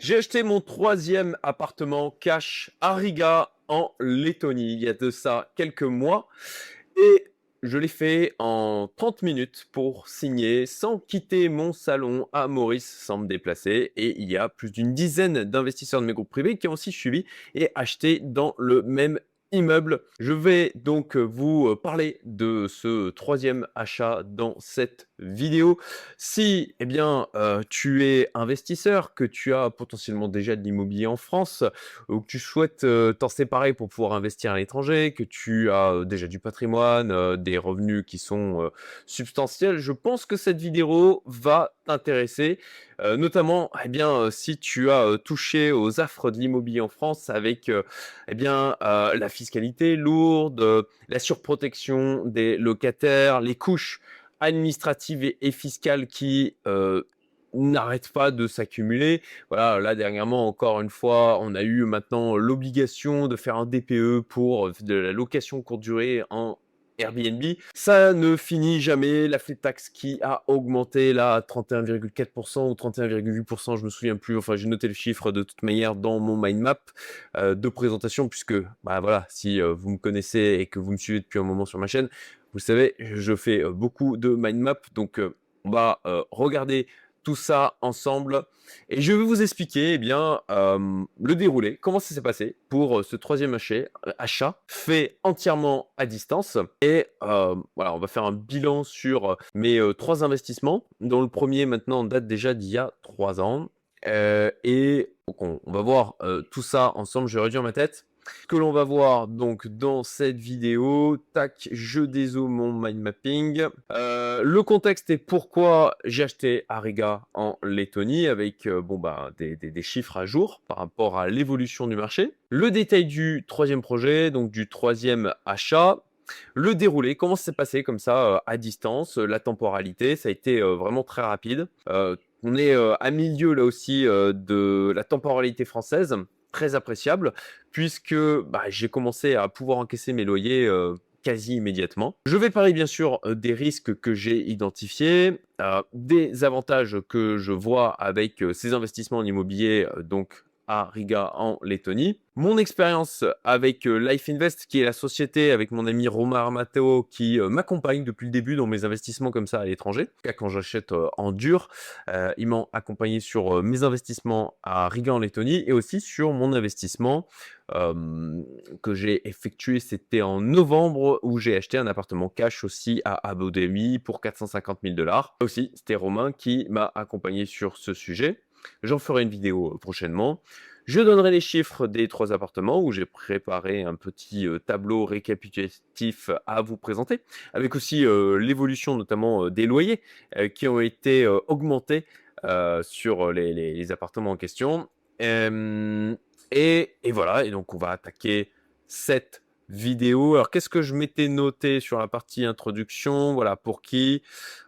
J'ai acheté mon troisième appartement cash à Riga, en Lettonie, il y a de ça quelques mois et je l'ai fait en 30 minutes pour signer sans quitter mon salon à Maurice, sans me déplacer. Et il y a plus d'une dizaine d'investisseurs de mes groupes privés qui ont aussi suivi et acheté dans le même immeuble. Je vais donc vous parler de ce troisième achat dans cette vidéo. Si tu es investisseur, que tu as potentiellement déjà de l'immobilier en France, ou que tu souhaites t'en séparer pour pouvoir investir à l'étranger, que tu as déjà du patrimoine, des revenus qui sont substantiels, je pense que cette vidéo va t'intéresser, notamment si tu as touché aux affres de l'immobilier en France avec la fiscalité lourde, la surprotection des locataires, les couches administratives et fiscales qui n'arrêtent pas de s'accumuler. Voilà, là dernièrement encore une fois, on a eu maintenant l'obligation de faire un DPE pour de la location courte durée en Airbnb. Ça ne finit jamais. La flat tax qui a augmenté là à 31,4% ou 31,8%, je me souviens plus. Enfin, j'ai noté le chiffre de toute manière dans mon mind map de présentation puisque, bah voilà, si vous me connaissez et que vous me suivez depuis un moment sur ma chaîne, vous savez, je fais beaucoup de mind map. Donc, on va regarder tout ça ensemble et je vais vous expliquer le déroulé, comment ça s'est passé pour ce troisième achat fait entièrement à distance. Et voilà, on va faire un bilan sur mes trois investissements, dont le premier maintenant date déjà d'il y a 3 ans. Et donc on va voir tout ça ensemble, je vais réduire ma tête. Ce que l'on va voir donc dans cette vidéo, tac, je dézoome mon mind mapping. Le contexte est pourquoi j'ai acheté à Riga en Lettonie avec des chiffres à jour par rapport à l'évolution du marché. Le détail du troisième projet, donc du troisième achat. Le déroulé, comment ça s'est passé comme ça à distance, la temporalité, ça a été vraiment très rapide. On est à milieu là aussi de la temporalité française, très appréciable, puisque j'ai commencé à pouvoir encaisser mes loyers quasi immédiatement. Je vais parler bien sûr des risques que j'ai identifiés, des avantages que je vois avec ces investissements en immobilier, donc à Riga en Lettonie. Mon expérience avec Life Invest, qui est la société avec mon ami Romain Armateo qui m'accompagne depuis le début dans mes investissements comme ça à l'étranger. En tout cas, quand j'achète en dur, ils m'ont accompagné sur mes investissements à Riga en Lettonie et aussi sur mon investissement que j'ai effectué, c'était en novembre où j'ai acheté un appartement cash aussi à Abu Dhabi pour 450 000 dollars. Aussi, c'était Romain qui m'a accompagné sur ce sujet. J'en ferai une vidéo prochainement. Je donnerai les chiffres des trois appartements où j'ai préparé un petit tableau récapitulatif à vous présenter, avec aussi l'évolution notamment des loyers qui ont été augmentés sur les appartements en question. Et voilà, et donc on va attaquer cette vidéo. Alors qu'est-ce que je m'étais noté sur la partie introduction? Voilà, pour qui?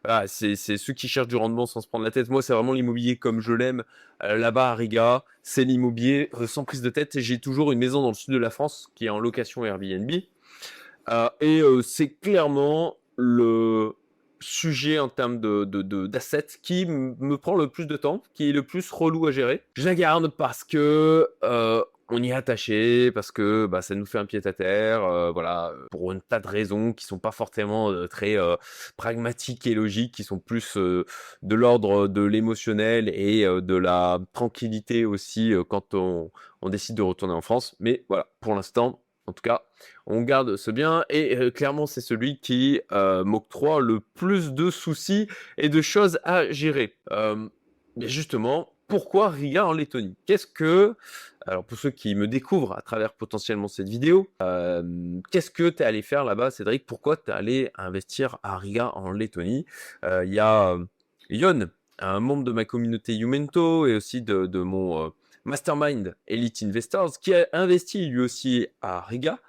Voilà, c'est ceux qui cherchent du rendement sans se prendre la tête. Moi, c'est vraiment l'immobilier comme je l'aime là-bas à Riga. C'est l'immobilier sans prise de tête. J'ai toujours une maison dans le sud de la France qui est en location Airbnb. C'est clairement le sujet en termes d'assets qui me prend le plus de temps, qui est le plus relou à gérer. Je la garde parce que on y est attaché, parce que ça nous fait un pied-à-terre, voilà, pour un tas de raisons qui sont pas forcément très pragmatiques et logiques, qui sont plus de l'ordre de l'émotionnel et de la tranquillité aussi quand on décide de retourner en France. Mais voilà, pour l'instant, en tout cas, on garde ce bien et clairement, c'est celui qui m'octroie le plus de soucis et de choses à gérer. Mais justement, pourquoi Riga en Lettonie? Alors pour ceux qui me découvrent à travers potentiellement cette vidéo, qu'est-ce que tu es allé faire là-bas, Cédric? Pourquoi tu es allé investir à Riga en Lettonie? Il y a Yon, un membre de ma communauté Youmento et aussi de mon Mastermind Elite Investors, qui a investi lui aussi à Riga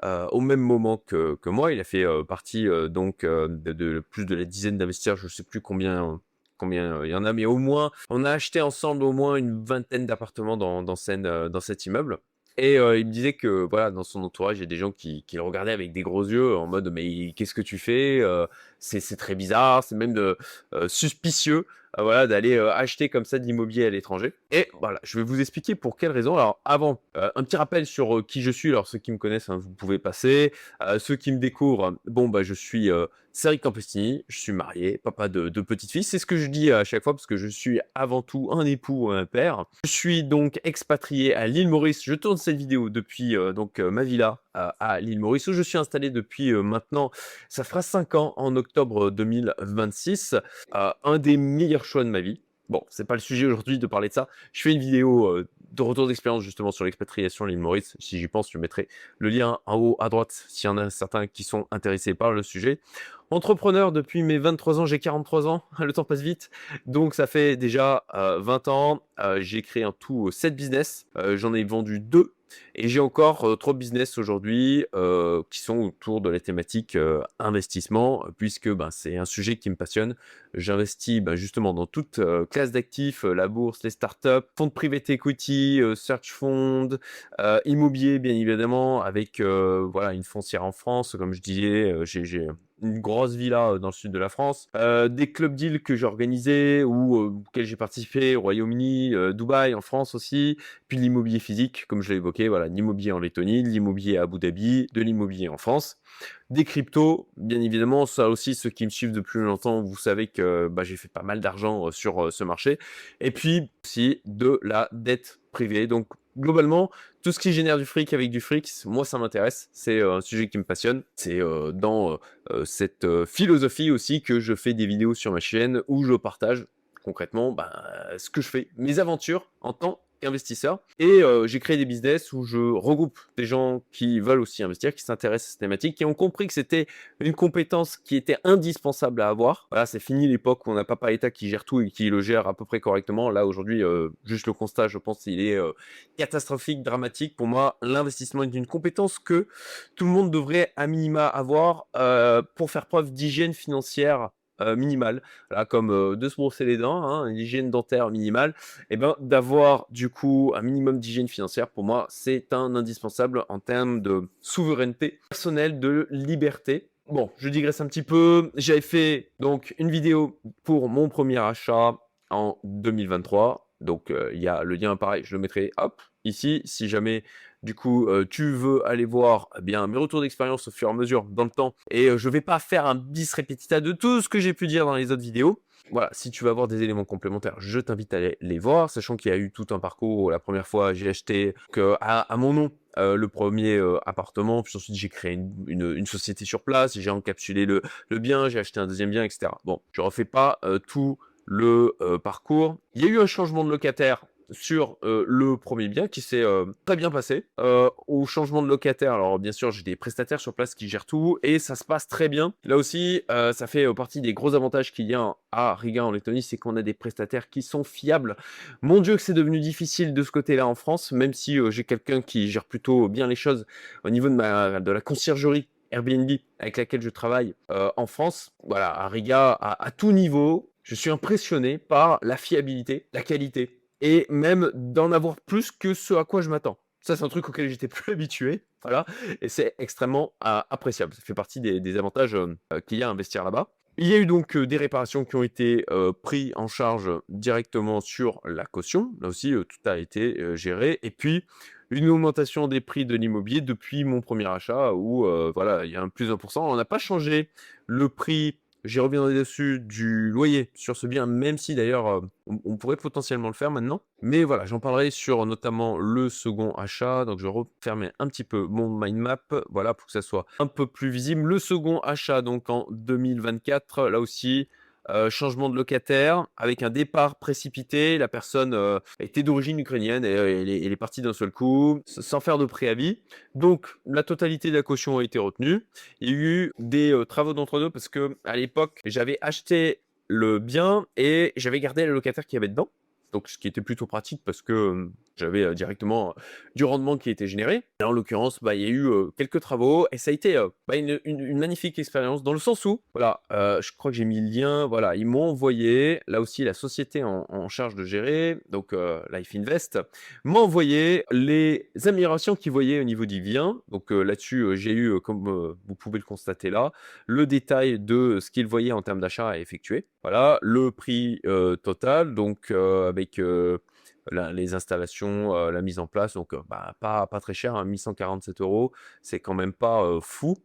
au même moment que moi. Il a fait partie de plus de la dizaine d'investisseurs, je ne sais plus combien il y en a, mais au moins, on a acheté ensemble au moins une vingtaine d'appartements dans cet immeuble. Et il me disait que voilà, dans son entourage, il y a des gens qui le regardaient avec des gros yeux en mode mais qu'est-ce que tu fais? c'est très bizarre, c'est même suspicieux voilà, d'aller acheter comme ça de l'immobilier à l'étranger. Et voilà, je vais vous expliquer pour quelles raisons. Alors avant, un petit rappel sur qui je suis. Alors ceux qui me connaissent, hein, vous pouvez passer. Ceux qui me découvrent, bon bah je suis Céric Campestini, je suis marié, papa de petite fille. C'est ce que je dis à chaque fois parce que je suis avant tout un époux, un père. Je suis donc expatrié à l'île Maurice. Je tourne cette vidéo depuis ma villa à l'île Maurice où je suis installé depuis maintenant, ça fera 5 ans en octobre 2026. Un des meilleurs choix de ma vie. Bon, c'est pas le sujet aujourd'hui de parler de ça. Je fais une vidéo de retour d'expérience justement sur l'expatriation à l'île Maurice. Si j'y pense, je mettrai le lien en haut à droite s'il y en a certains qui sont intéressés par le sujet. Entrepreneur depuis mes 23 ans, j'ai 43 ans, le temps passe vite. Donc ça fait déjà 20 ans, j'ai créé en tout 7 business, j'en ai vendu 2 et j'ai encore 3 business aujourd'hui qui sont autour de la thématique investissement, puisque ben, c'est un sujet qui me passionne. J'investis ben, justement dans toute classe d'actifs, la bourse, les startups, fonds de private equity, search fund, immobilier bien évidemment, avec voilà, une foncière en France, comme je disais, j'ai une grosse villa dans le sud de la France, des club deals que j'ai organisés ou auxquels j'ai participé au Royaume-Uni, Dubaï, en France aussi, puis l'immobilier physique, comme je l'ai évoqué, voilà, l'immobilier en Lettonie, l'immobilier à Abu Dhabi, de l'immobilier en France, des cryptos, bien évidemment, ça aussi, ceux qui me suivent depuis longtemps, vous savez que bah, j'ai fait pas mal d'argent sur ce marché, et puis aussi de la dette privée, donc globalement, tout ce qui génère du fric avec du fric, moi ça m'intéresse, c'est un sujet qui me passionne, c'est dans cette philosophie aussi que je fais des vidéos sur ma chaîne où je partage concrètement ben, ce que je fais, mes aventures en tant qu'investisseur. Et j'ai créé des business où je regroupe des gens qui veulent aussi investir, qui s'intéressent à cette thématique, qui ont compris que c'était une compétence qui était indispensable à avoir. Voilà, c'est fini l'époque où on n'a pas par État qui gère tout et qui le gère à peu près correctement. Là, aujourd'hui, juste le constat, je pense, il est catastrophique, dramatique. Pour moi, l'investissement est une compétence que tout le monde devrait à minima avoir pour faire preuve d'hygiène financière minimale, voilà, comme de se brosser les dents, hein, une hygiène dentaire minimale, et ben d'avoir du coup un minimum d'hygiène financière, pour moi, c'est un indispensable en termes de souveraineté personnelle, de liberté. Bon, je digresse un petit peu. J'avais fait donc une vidéo pour mon premier achat en 2023. Donc il y a le lien pareil, je le mettrai hop ici si jamais du coup tu veux aller voir eh bien mes retours d'expérience au fur et à mesure dans le temps et je vais pas faire un bis repetita de tout ce que j'ai pu dire dans les autres vidéos. Voilà, si tu veux avoir des éléments complémentaires, je t'invite à les voir, sachant qu'il y a eu tout un parcours. La première fois, j'ai acheté à mon nom le premier appartement, puis ensuite j'ai créé une société sur place, j'ai encapsulé le bien, j'ai acheté un deuxième bien, etc. Bon, je refais pas tout le parcours. Il y a eu un changement de locataire sur le premier bien qui s'est très bien passé. Au changement de locataire, alors bien sûr j'ai des prestataires sur place qui gèrent tout et ça se passe très bien. Là aussi, ça fait partie des gros avantages qu'il y a à Riga en Lettonie, c'est qu'on a des prestataires qui sont fiables. Mon Dieu que c'est devenu difficile de ce côté-là en France, même si j'ai quelqu'un qui gère plutôt bien les choses au niveau de la conciergerie Airbnb avec laquelle je travaille en France. Voilà, à Riga, à tout niveau, je suis impressionné par la fiabilité, la qualité et même d'en avoir plus que ce à quoi je m'attends. Ça, c'est un truc auquel j'étais plus habitué, voilà, et c'est extrêmement appréciable. Ça fait partie des avantages qu'il y a à investir là-bas. Il y a eu donc des réparations qui ont été prises en charge directement sur la caution. Là aussi, tout a été géré. Et puis, une augmentation des prix de l'immobilier depuis mon premier achat où voilà, il y a un plus 1%. On n'a pas changé le prix, j'y reviendrai dessus, du loyer sur ce bien, même si d'ailleurs on pourrait potentiellement le faire maintenant. Mais voilà, j'en parlerai sur notamment le second achat. Donc je refermais un petit peu mon mind map, voilà, pour que ça soit un peu plus visible. Le second achat donc en 2024, là aussi, changement de locataire avec un départ précipité. La personne était d'origine ukrainienne et elle est partie d'un seul coup, sans faire de préavis. Donc la totalité de la caution a été retenue. Il y a eu des travaux d'entre-deux parce que, à l'époque, j'avais acheté le bien et j'avais gardé le locataire qui y avait dedans. Donc, donc ce qui était plutôt pratique parce que, j'avais, directement, du rendement qui était généré. Et en l'occurrence, bah, il y a eu, quelques travaux et ça a été, bah, une magnifique expérience dans le sens où, voilà, je crois que j'ai mis le lien, voilà, ils m'ont envoyé, là aussi la société en charge de gérer, donc Life Invest, m'a envoyé les améliorations qu'ils voyaient au niveau du bien. Donc là-dessus, j'ai eu, comme, vous pouvez le constater là, le détail de ce qu'ils voyaient en termes d'achat à effectuer. Voilà, le prix, total, donc avec, les installations, la mise en place, donc bah, pas très cher, hein, 1 147 €, c'est quand même pas, fou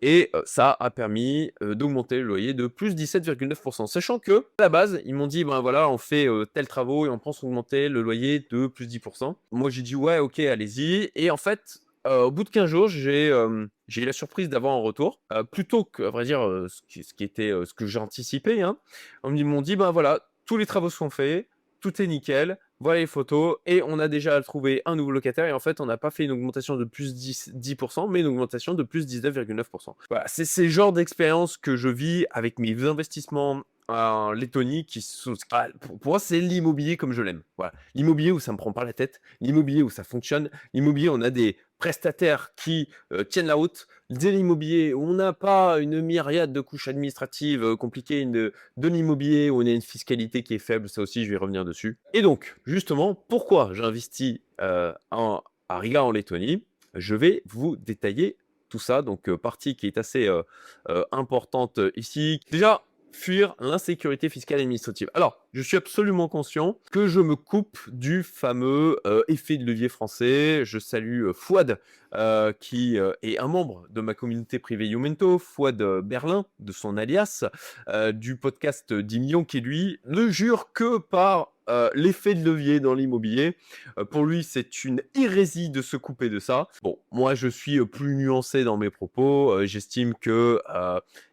et ça a permis, d'augmenter le loyer de plus 17,9%. Sachant qu'à la base, ils m'ont dit: «Ben, voilà, on fait, tels travaux et on pense augmenter le loyer de plus 10%». Moi, j'ai dit: «Ouais, OK, allez-y» et en fait, au bout de 15 jours, j'ai eu la surprise d'avoir un retour, plutôt que à vrai dire, ce qui était, ce que j'ai anticipé, hein. Ils m'ont dit: «Ben, voilà, tous les travaux sont faits, tout est nickel, voilà les photos et on a déjà trouvé un nouveau locataire» et en fait, on n'a pas fait une augmentation de plus 10%, mais une augmentation de plus 19,9%. Voilà, c'est le genre d'expérience que je vis avec mes investissements en Lettonie qui sont pour moi, c'est l'immobilier comme je l'aime. Voilà, l'immobilier où ça me prend pas la tête, l'immobilier où ça fonctionne, l'immobilier où on a des prestataires qui, tiennent la route, de l'immobilier où on n'a pas une myriade de couches administratives, compliquées, de l'immobilier où on a une fiscalité qui est faible, ça aussi je vais revenir dessus. Et donc, justement, pourquoi j'investis à Riga en Lettonie? Je vais vous détailler tout ça, donc partie qui est assez importante ici. Déjà, fuir l'insécurité fiscale et administrative. Alors, je suis absolument conscient que je me coupe du fameux effet de levier français. Je salue Fouad, qui est un membre de ma communauté privée Youmento, Fouad Berlin, de son alias, du podcast 10 millions, qui lui ne jure que par l'effet de levier dans l'immobilier. Pour lui, c'est une hérésie de se couper de ça. Bon, moi, je suis plus nuancé dans mes propos. J'estime que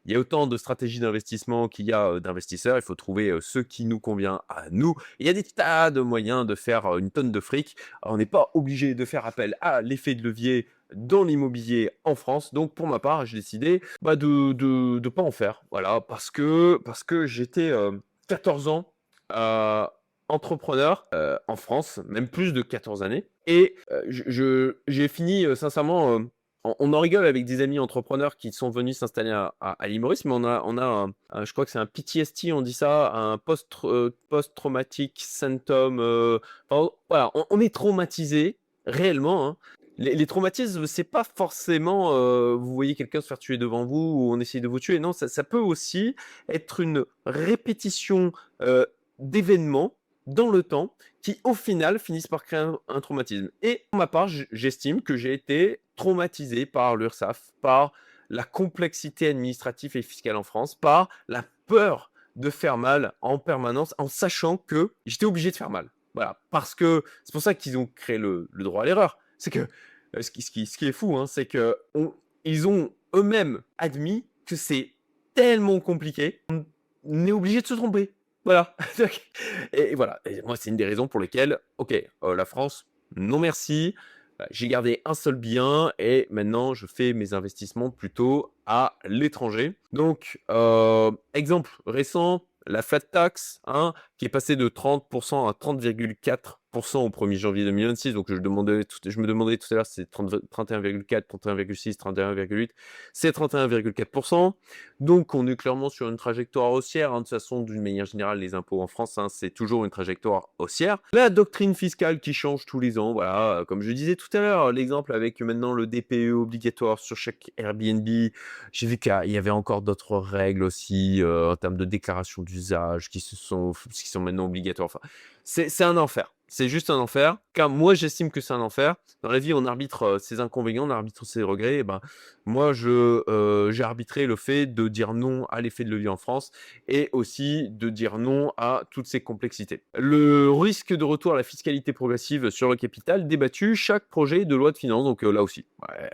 il y a autant de stratégies d'investissement qu'il y a d'investisseurs. Il faut trouver ce qui nous convient à nous. Il y a des tas de moyens de faire une tonne de fric. On n'est pas obligé de faire appel à l'effet de levier dans l'immobilier en France. Donc, pour ma part, j'ai décidé bah, de pas en faire. Voilà, parce que j'étais 14 ans entrepreneur en France, même plus de 14 années. Et j'ai fini sincèrement, on en rigole avec des amis entrepreneurs qui sont venus s'installer à l'île Maurice, mais on a je crois que c'est un PTSD, on dit ça, un post-traumatic symptom. Enfin, voilà, on est traumatisé réellement, hein. Les traumatismes, c'est pas forcément, vous voyez quelqu'un se faire tuer devant vous ou on essaye de vous tuer. Non, ça peut aussi être une répétition d'événements dans le temps qui, au final, finissent par créer un traumatisme. Et pour ma part, j'estime que j'ai été traumatisé par l'URSSAF, par la complexité administrative et fiscale en France, par la peur de faire mal en permanence, en sachant que j'étais obligé de faire mal. Voilà, parce que c'est pour ça qu'ils ont créé le droit à l'erreur. C'est que ce qui est fou, hein, c'est que ils ont eux-mêmes admis que c'est tellement compliqué, on est obligé de se tromper. Voilà. Et voilà. Et moi, c'est une des raisons pour lesquelles, OK, la France, non merci. J'ai gardé un seul bien et maintenant je fais mes investissements plutôt à l'étranger. Donc, exemple récent, la flat tax, hein, qui est passée de 30 à 30,4 au 1er janvier 2026. Donc je me demandais tout à l'heure si c'est 31,4, 31,6, 31,8. C'est 31,4. Donc on est clairement sur une trajectoire haussière, hein. De toute façon, d'une manière générale, les impôts en France, hein, c'est toujours une trajectoire haussière. La doctrine fiscale qui change tous les ans, voilà, comme je disais tout à l'heure, l'exemple avec maintenant le DPE obligatoire sur chaque Airbnb. J'ai vu qu'il y avait encore d'autres règles aussi en termes de déclaration d'usage qui sont maintenant obligatoires. Enfin, c'est un enfer. C'est juste un enfer. Car moi, j'estime que c'est un enfer. Dans la vie, on arbitre ses inconvénients, on arbitre ses regrets. Et ben, moi, j'ai arbitré le fait de dire non à l'effet de levier en France et aussi de dire non à toutes ces complexités. Le risque de retour à la fiscalité progressive sur le capital débattu chaque projet de loi de finances. Donc là aussi, ouais,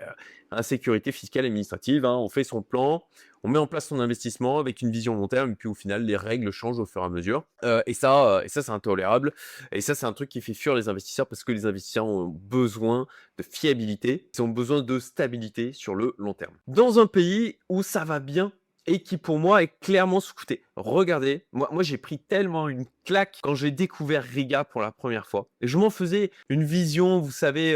insécurité fiscale et administrative, hein, on fait son plan, on met en place son investissement avec une vision long terme, et puis au final, les règles changent au fur et à mesure. Et ça, c'est intolérable. Et ça, c'est un truc qui fait fuir les investisseurs parce que les investisseurs ont besoin de fiabilité, ils ont besoin de stabilité sur le long terme. Dans un pays où ça va bien et qui pour moi est clairement sous-coté. Regardez, moi j'ai pris tellement une claque quand j'ai découvert Riga pour la première fois. Et je m'en faisais une vision, vous savez,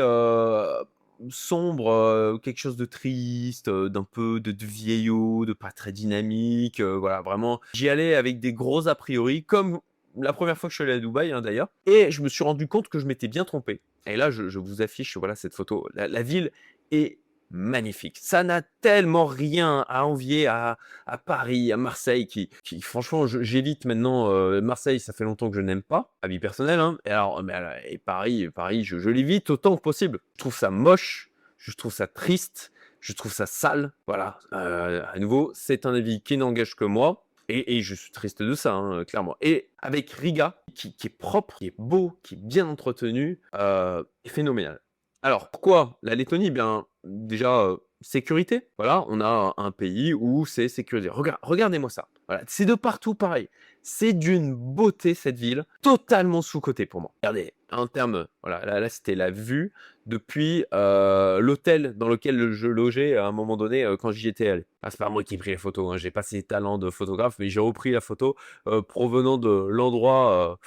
sombre, quelque chose de triste, d'un peu de vieillot, de pas très dynamique, voilà, vraiment. J'y allais avec des gros a priori, comme la première fois que je suis allé à Dubaï, hein, d'ailleurs. Et je me suis rendu compte que je m'étais bien trompé. Et là, je vous affiche, voilà, cette photo. La ville est magnifique. Ça n'a tellement rien à envier à Paris, à Marseille, qui franchement, j'évite maintenant Marseille, ça fait longtemps que je n'aime pas, avis personnel, hein. Et alors, et Paris, je l'évite autant que possible. Je trouve ça moche, je trouve ça triste, je trouve ça sale. Voilà. À nouveau, c'est un avis qui n'engage que moi. Et je suis triste de ça, hein, clairement. Et avec Riga, qui est propre, qui est beau, qui est bien entretenu, est phénoménal. Alors, pourquoi la Lettonie? Bien, déjà, sécurité. Voilà, on a un pays où c'est sécurisé. Regardez-moi ça. Voilà, c'est de partout pareil. C'est d'une beauté cette ville, totalement sous-cotée pour moi. Regardez, en termes, voilà, là c'était la vue depuis l'hôtel dans lequel je logeais à un moment donné quand j'y étais allé. Ah, c'est pas moi qui ai pris les photos, hein, j'ai pas ces talents de photographe, mais j'ai repris la photo provenant de l'endroit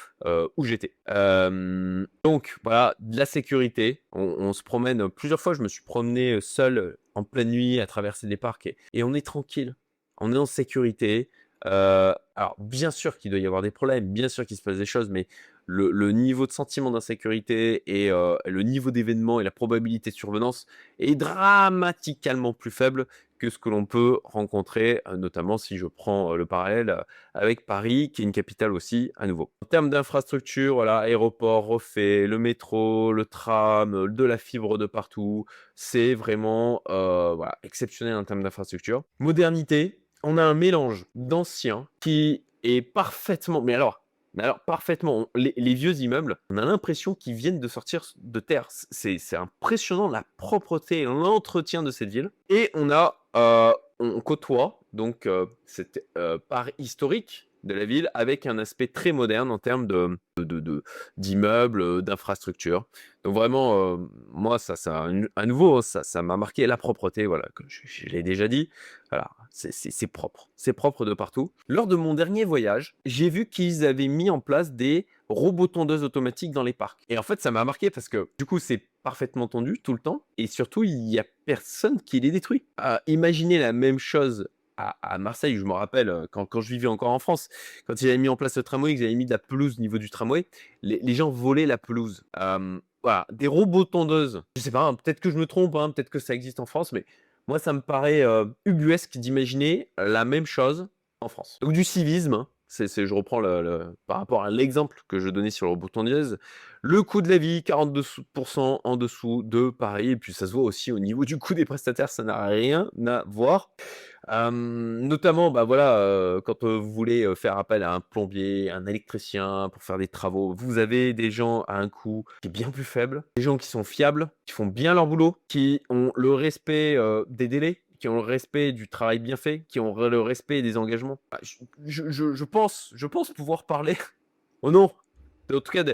où j'étais. Donc voilà, de la sécurité. On se promène plusieurs fois. Je me suis promené seul en pleine nuit à traverser des parcs et on est tranquille. On est en sécurité. Alors bien sûr qu'il doit y avoir des problèmes, bien sûr qu'il se passe des choses, mais le niveau de sentiment d'insécurité et le niveau d'événement et la probabilité de survenance est dramatiquement plus faible que ce que l'on peut rencontrer, notamment si je prends le parallèle avec Paris, qui est une capitale aussi à nouveau. En termes d'infrastructure, voilà, aéroport refait, le métro, le tram, de la fibre de partout, c'est vraiment voilà, exceptionnel en termes d'infrastructure. Modernité, on a un mélange d'ancien qui est parfaitement, mais alors parfaitement, les vieux immeubles, on a l'impression qu'ils viennent de sortir de terre. C'est impressionnant la propreté et l'entretien de cette ville. Et on côtoie donc cette part historique de la ville avec un aspect très moderne en termes d'immeubles, d'infrastructures. Donc vraiment, moi, à nouveau, ça m'a marqué la propreté, voilà, comme je l'ai déjà dit. Voilà, c'est propre. C'est propre de partout. Lors de mon dernier voyage, j'ai vu qu'ils avaient mis en place des robots tondeuses automatiques dans les parcs. Et en fait, ça m'a marqué parce que du coup, c'est parfaitement tondu tout le temps. Et surtout, il n'y a personne qui les détruit. Imaginez la même chose à Marseille, je me rappelle, quand je vivais encore en France, quand ils avaient mis en place le tramway, qu'ils avaient mis de la pelouse au niveau du tramway, les gens volaient la pelouse. Voilà, des robots tondeuses. Je sais pas, hein, peut-être que je me trompe, hein, peut-être que ça existe en France, mais moi, ça me paraît ubuesque d'imaginer la même chose en France. Donc du civisme, hein, je reprends par rapport à l'exemple que je donnais sur le robot tondeuse, le coût de la vie, 42% en dessous de Paris, et puis ça se voit aussi au niveau du coût des prestataires, ça n'a rien à voir. Notamment, bah voilà, quand vous voulez faire appel à un plombier, un électricien pour faire des travaux, vous avez des gens à un coût qui est bien plus faible, des gens qui sont fiables, qui font bien leur boulot, qui ont le respect des délais, qui ont le respect du travail bien fait, qui ont le respect des engagements. Bah, je pense pouvoir parler au nom, en tout cas,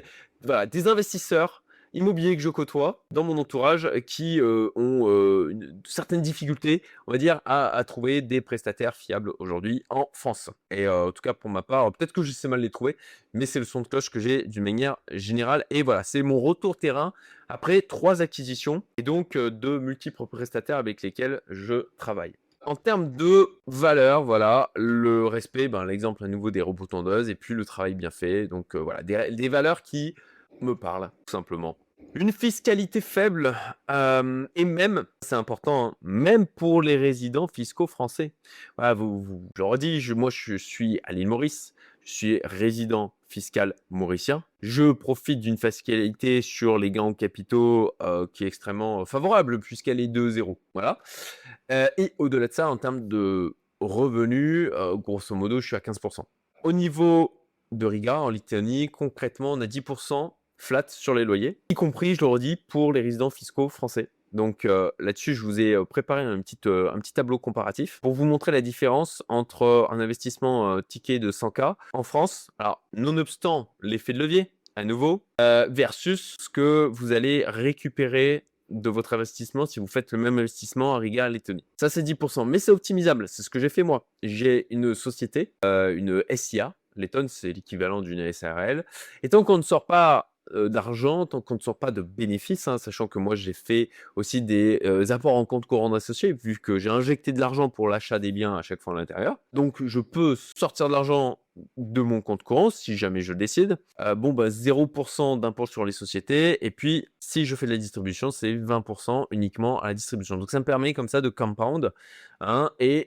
voilà, des investisseurs immobiliers que je côtoie dans mon entourage qui ont certaines difficultés, on va dire, à trouver des prestataires fiables aujourd'hui en France. Et en tout cas, pour ma part, peut-être que je sais mal les trouver, mais c'est le son de cloche que j'ai d'une manière générale. Et voilà, c'est mon retour terrain après 3 acquisitions et donc de multiples prestataires avec lesquels je travaille. En termes de valeur, voilà, le respect, ben, l'exemple à nouveau des robots tondeuses et puis le travail bien fait. Donc voilà, des valeurs qui me parlent, tout simplement. Une fiscalité faible et même, c'est important, hein, même pour les résidents fiscaux français. Voilà, je le redis, moi je suis à l'île Maurice, je suis résident fiscal mauricien. Je profite d'une fiscalité sur les gains en capitaux qui est extrêmement favorable puisqu'elle est de 0. Voilà. Et au-delà de ça, en termes de revenus, grosso modo, je suis à 15%. Au niveau de Riga, en Lituanie, concrètement, on a 10% flat sur les loyers, y compris, je le redis, pour les résidents fiscaux français. Donc là-dessus, je vous ai préparé un petit tableau comparatif pour vous montrer la différence entre un investissement ticket de 100K en France, alors nonobstant l'effet de levier, à nouveau, versus ce que vous allez récupérer de votre investissement si vous faites le même investissement à Riga, à Lettonie. Ça, c'est 10%, mais c'est optimisable. C'est ce que j'ai fait moi. J'ai une société, une SIA. Letton, c'est l'équivalent d'une SARL. Et tant qu'on ne sort pas d'argent, tant qu'on ne sort pas de bénéfices, hein, sachant que moi, j'ai fait aussi des apports en compte courant d'associés, vu que j'ai injecté de l'argent pour l'achat des biens à chaque fois à l'intérieur. Donc, je peux sortir de l'argent de mon compte courant si jamais je le décide. 0% d'impôt sur les sociétés. Et puis, si je fais de la distribution, c'est 20% uniquement à la distribution. Donc, ça me permet comme ça de compound. Hein, et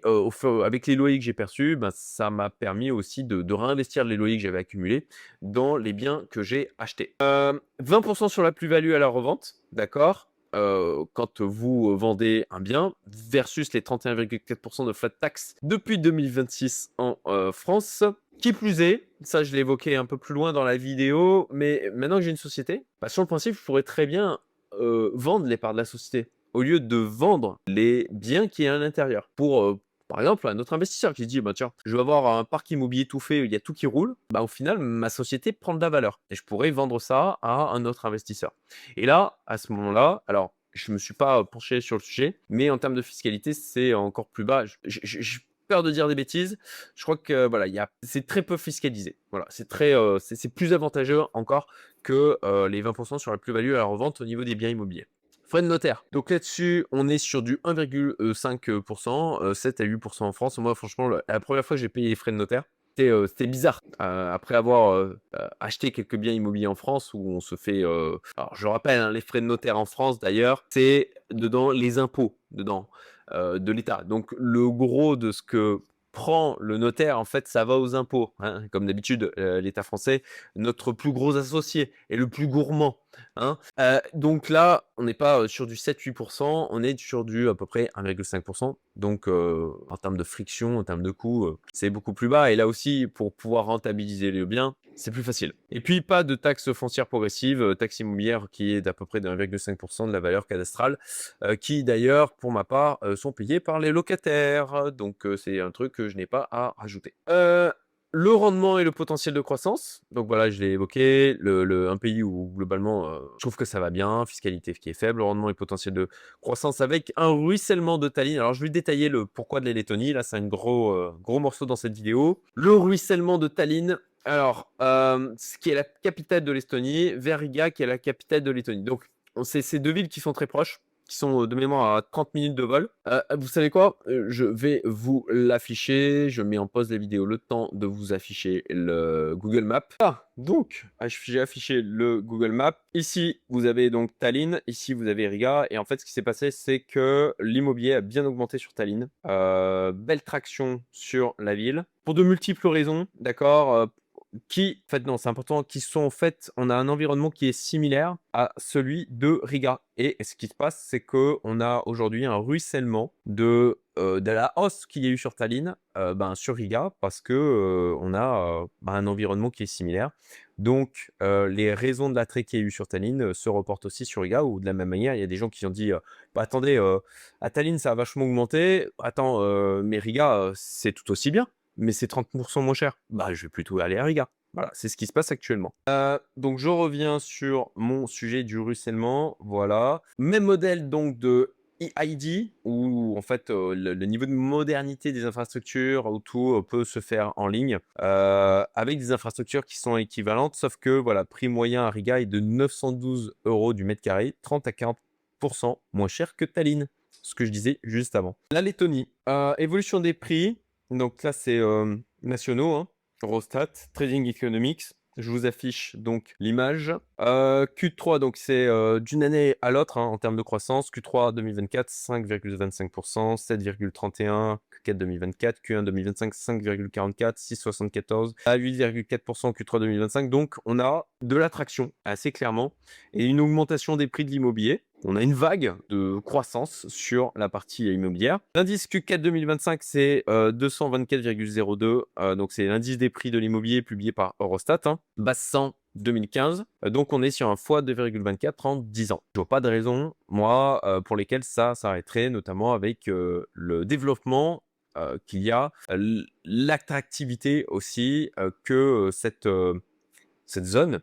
avec les loyers que j'ai perçus, ça m'a permis aussi de réinvestir les loyers que j'avais accumulés dans les biens que j'ai achetés. 20% sur la plus-value à la revente, d'accord, quand vous vendez un bien versus les 31,4% de flat tax depuis 2026 en France. Qui plus est, ça je l'ai évoqué un peu plus loin dans la vidéo, mais maintenant que j'ai une société, sur le principe, je pourrais très bien vendre les parts de la société au lieu de vendre les biens qui est à l'intérieur. Pour, par exemple, un autre investisseur qui se dit, tiens, je vais avoir un parc immobilier tout fait, il y a tout qui roule, au final, ma société prend de la valeur et je pourrais vendre ça à un autre investisseur. Et là, à ce moment-là, alors, je me suis pas penché sur le sujet, mais en termes de fiscalité, c'est encore plus bas. J'ai peur de dire des bêtises. Je crois que voilà, c'est très peu fiscalisé. Voilà, c'est plus avantageux encore que les 20% sur la plus-value à la revente au niveau des biens immobiliers. Frais de notaire. Donc là-dessus, on est sur du 1,5%, 7 à 8% en France. Moi, franchement, la première fois que j'ai payé les frais de notaire, c'était bizarre. Après avoir acheté quelques biens immobiliers en France où on se fait... alors, je rappelle, hein, les frais de notaire en France, d'ailleurs, c'est dedans les impôts dedans de l'État. Donc, le gros de ce que prend le notaire, en fait, ça va aux impôts. Hein. Comme d'habitude, l'État français, notre plus gros associé et le plus gourmand. Hein. Donc là, on n'est pas sur du 7-8%, on est sur du à peu près 1,5%. Donc en termes de friction, en termes de coûts, c'est beaucoup plus bas. Et là aussi, pour pouvoir rentabiliser les biens, c'est plus facile. Et puis, pas de taxe foncière progressive, taxe immobilière qui est d'à peu près de 1,5% de la valeur cadastrale, qui d'ailleurs, pour ma part, sont payés par les locataires. Donc c'est un truc que je n'ai pas à rajouter. Le rendement et le potentiel de croissance. Donc voilà, je l'ai évoqué. Un pays où globalement, je trouve que ça va bien, fiscalité qui est faible, rendement et potentiel de croissance avec un ruissellement de Tallinn. Alors je vais détailler le pourquoi de la Lettonie. Là, c'est un gros morceau dans cette vidéo. Le ruissellement de Tallinn. Alors, ce qui est la capitale de l'Estonie, vers Riga, qui est la capitale de Lettonie. Donc, c'est ces deux villes qui sont très proches, qui sont de mémoire à 30 minutes de vol. Vous savez quoi? Je vais vous l'afficher. Je mets en pause la vidéo le temps de vous afficher le Google Maps. Donc, j'ai affiché le Google Maps. Ici, vous avez donc Tallinn. Ici, vous avez Riga. Et en fait, ce qui s'est passé, c'est que l'immobilier a bien augmenté sur Tallinn. Belle traction sur la ville. Pour de multiples raisons, d'accord? En fait, non, c'est important, on a un environnement qui est similaire à celui de Riga. Et ce qui se passe, c'est qu'on a aujourd'hui un ruissellement de la hausse qu'il y a eu sur Tallinn, sur Riga, parce que on a un environnement qui est similaire. Donc, les raisons de l'attrait qu'il y a eu sur Tallinn se reportent aussi sur Riga, ou de la même manière, il y a des gens qui ont dit attendez, à Tallinn, ça a vachement augmenté. Attends, mais Riga, c'est tout aussi bien mais c'est 30% moins cher. Je vais plutôt aller à Riga. Voilà, c'est ce qui se passe actuellement. Donc, je reviens sur mon sujet du ruissellement. Voilà. Même modèle donc de EID, où en fait le niveau de modernité des infrastructures, où tout peut se faire en ligne, avec des infrastructures qui sont équivalentes, sauf que voilà, prix moyen à Riga est de 912 € du mètre carré, 30 à 40% moins cher que Tallinn. Ce que je disais juste avant. La Lettonie, évolution des prix. Donc là, c'est nationaux, hein. Eurostat, Trading Economics. Je vous affiche donc l'image. Q3, donc c'est d'une année à l'autre en termes de croissance. Q3 2024, 5,25%, 7,31%, Q4 2024, Q1 2025, 5,44%, 6,74%, à 8,4% Q3 2025. Donc on a de l'attraction assez clairement et une augmentation des prix de l'immobilier. On a une vague de croissance sur la partie immobilière. L'indice Q4 2025, c'est 224,02. Donc, c'est l'indice des prix de l'immobilier publié par Eurostat, hein, base 100 2015. Donc, on est sur un x2,24 en 10 ans. Je vois pas de raison, moi, pour lesquelles ça s'arrêterait, notamment avec le développement qu'il y a, l'attractivité aussi que cette zone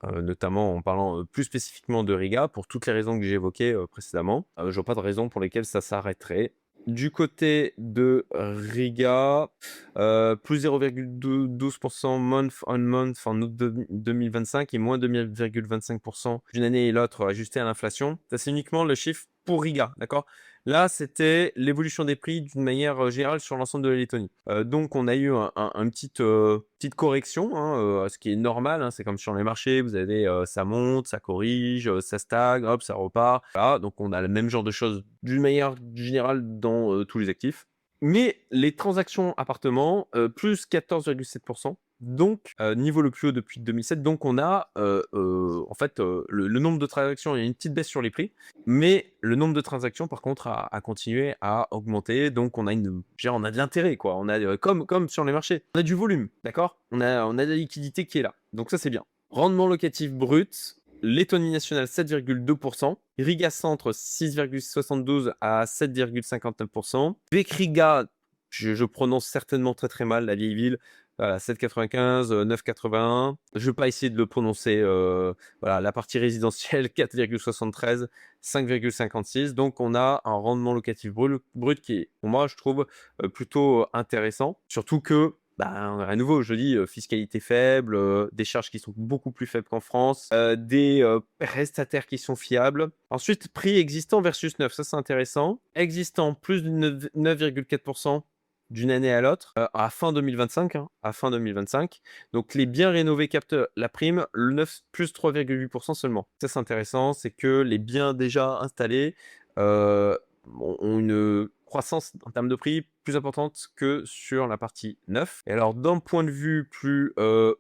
notamment en parlant plus spécifiquement de Riga, pour toutes les raisons que j'ai évoquées précédemment. Je vois pas de raison pour lesquelles ça s'arrêterait. Du côté de Riga, plus 0,12% month on month en août 2025 et moins 2,25% d'une année et l'autre ajusté à l'inflation. Ça, c'est uniquement le chiffre pour Riga, d'accord? Là, c'était l'évolution des prix d'une manière générale sur l'ensemble de la Lettonie. Donc, on a eu une petite correction, hein, ce qui est normal. Hein, c'est comme sur les marchés, vous avez ça monte, ça corrige, ça stagne, hop, ça repart. Voilà, donc on a le même genre de choses d'une manière générale dans tous les actifs. Mais les transactions appartements, plus 14,7%. Donc, niveau le plus haut depuis 2007. Donc, on a en fait le nombre de transactions, il y a une petite baisse sur les prix. Mais le nombre de transactions, par contre, a continué à augmenter. Donc, on a on a de l'intérêt, quoi. On a, comme sur les marchés, on a du volume, d'accord? On a de la liquidité qui est là. Donc, ça, c'est bien. Rendement locatif brut, Lettonie nationale 7,2%, Riga Centre 6,72 à 7,59%, Vekriga, je prononce certainement très très mal la vieille ville, voilà, 7,95, 9,81. Je ne vais pas essayer de le prononcer. Voilà, la partie résidentielle 4,73, 5,56. Donc on a un rendement locatif brut qui est, pour moi, je trouve plutôt intéressant. Surtout que bah, à nouveau, je dis fiscalité faible, des charges qui sont beaucoup plus faibles qu'en France, des prestataires qui sont fiables. Ensuite, prix existant versus neuf, ça c'est intéressant. Existant, plus de 9,4% d'une année à l'autre, à fin 2025, hein, à fin 2025. Donc les biens rénovés captent la prime, le neuf plus 3,8% seulement. Ça c'est intéressant, c'est que les biens déjà installés ont une croissance en termes de prix plus importante que sur la partie neuf. Et alors, d'un point de vue plus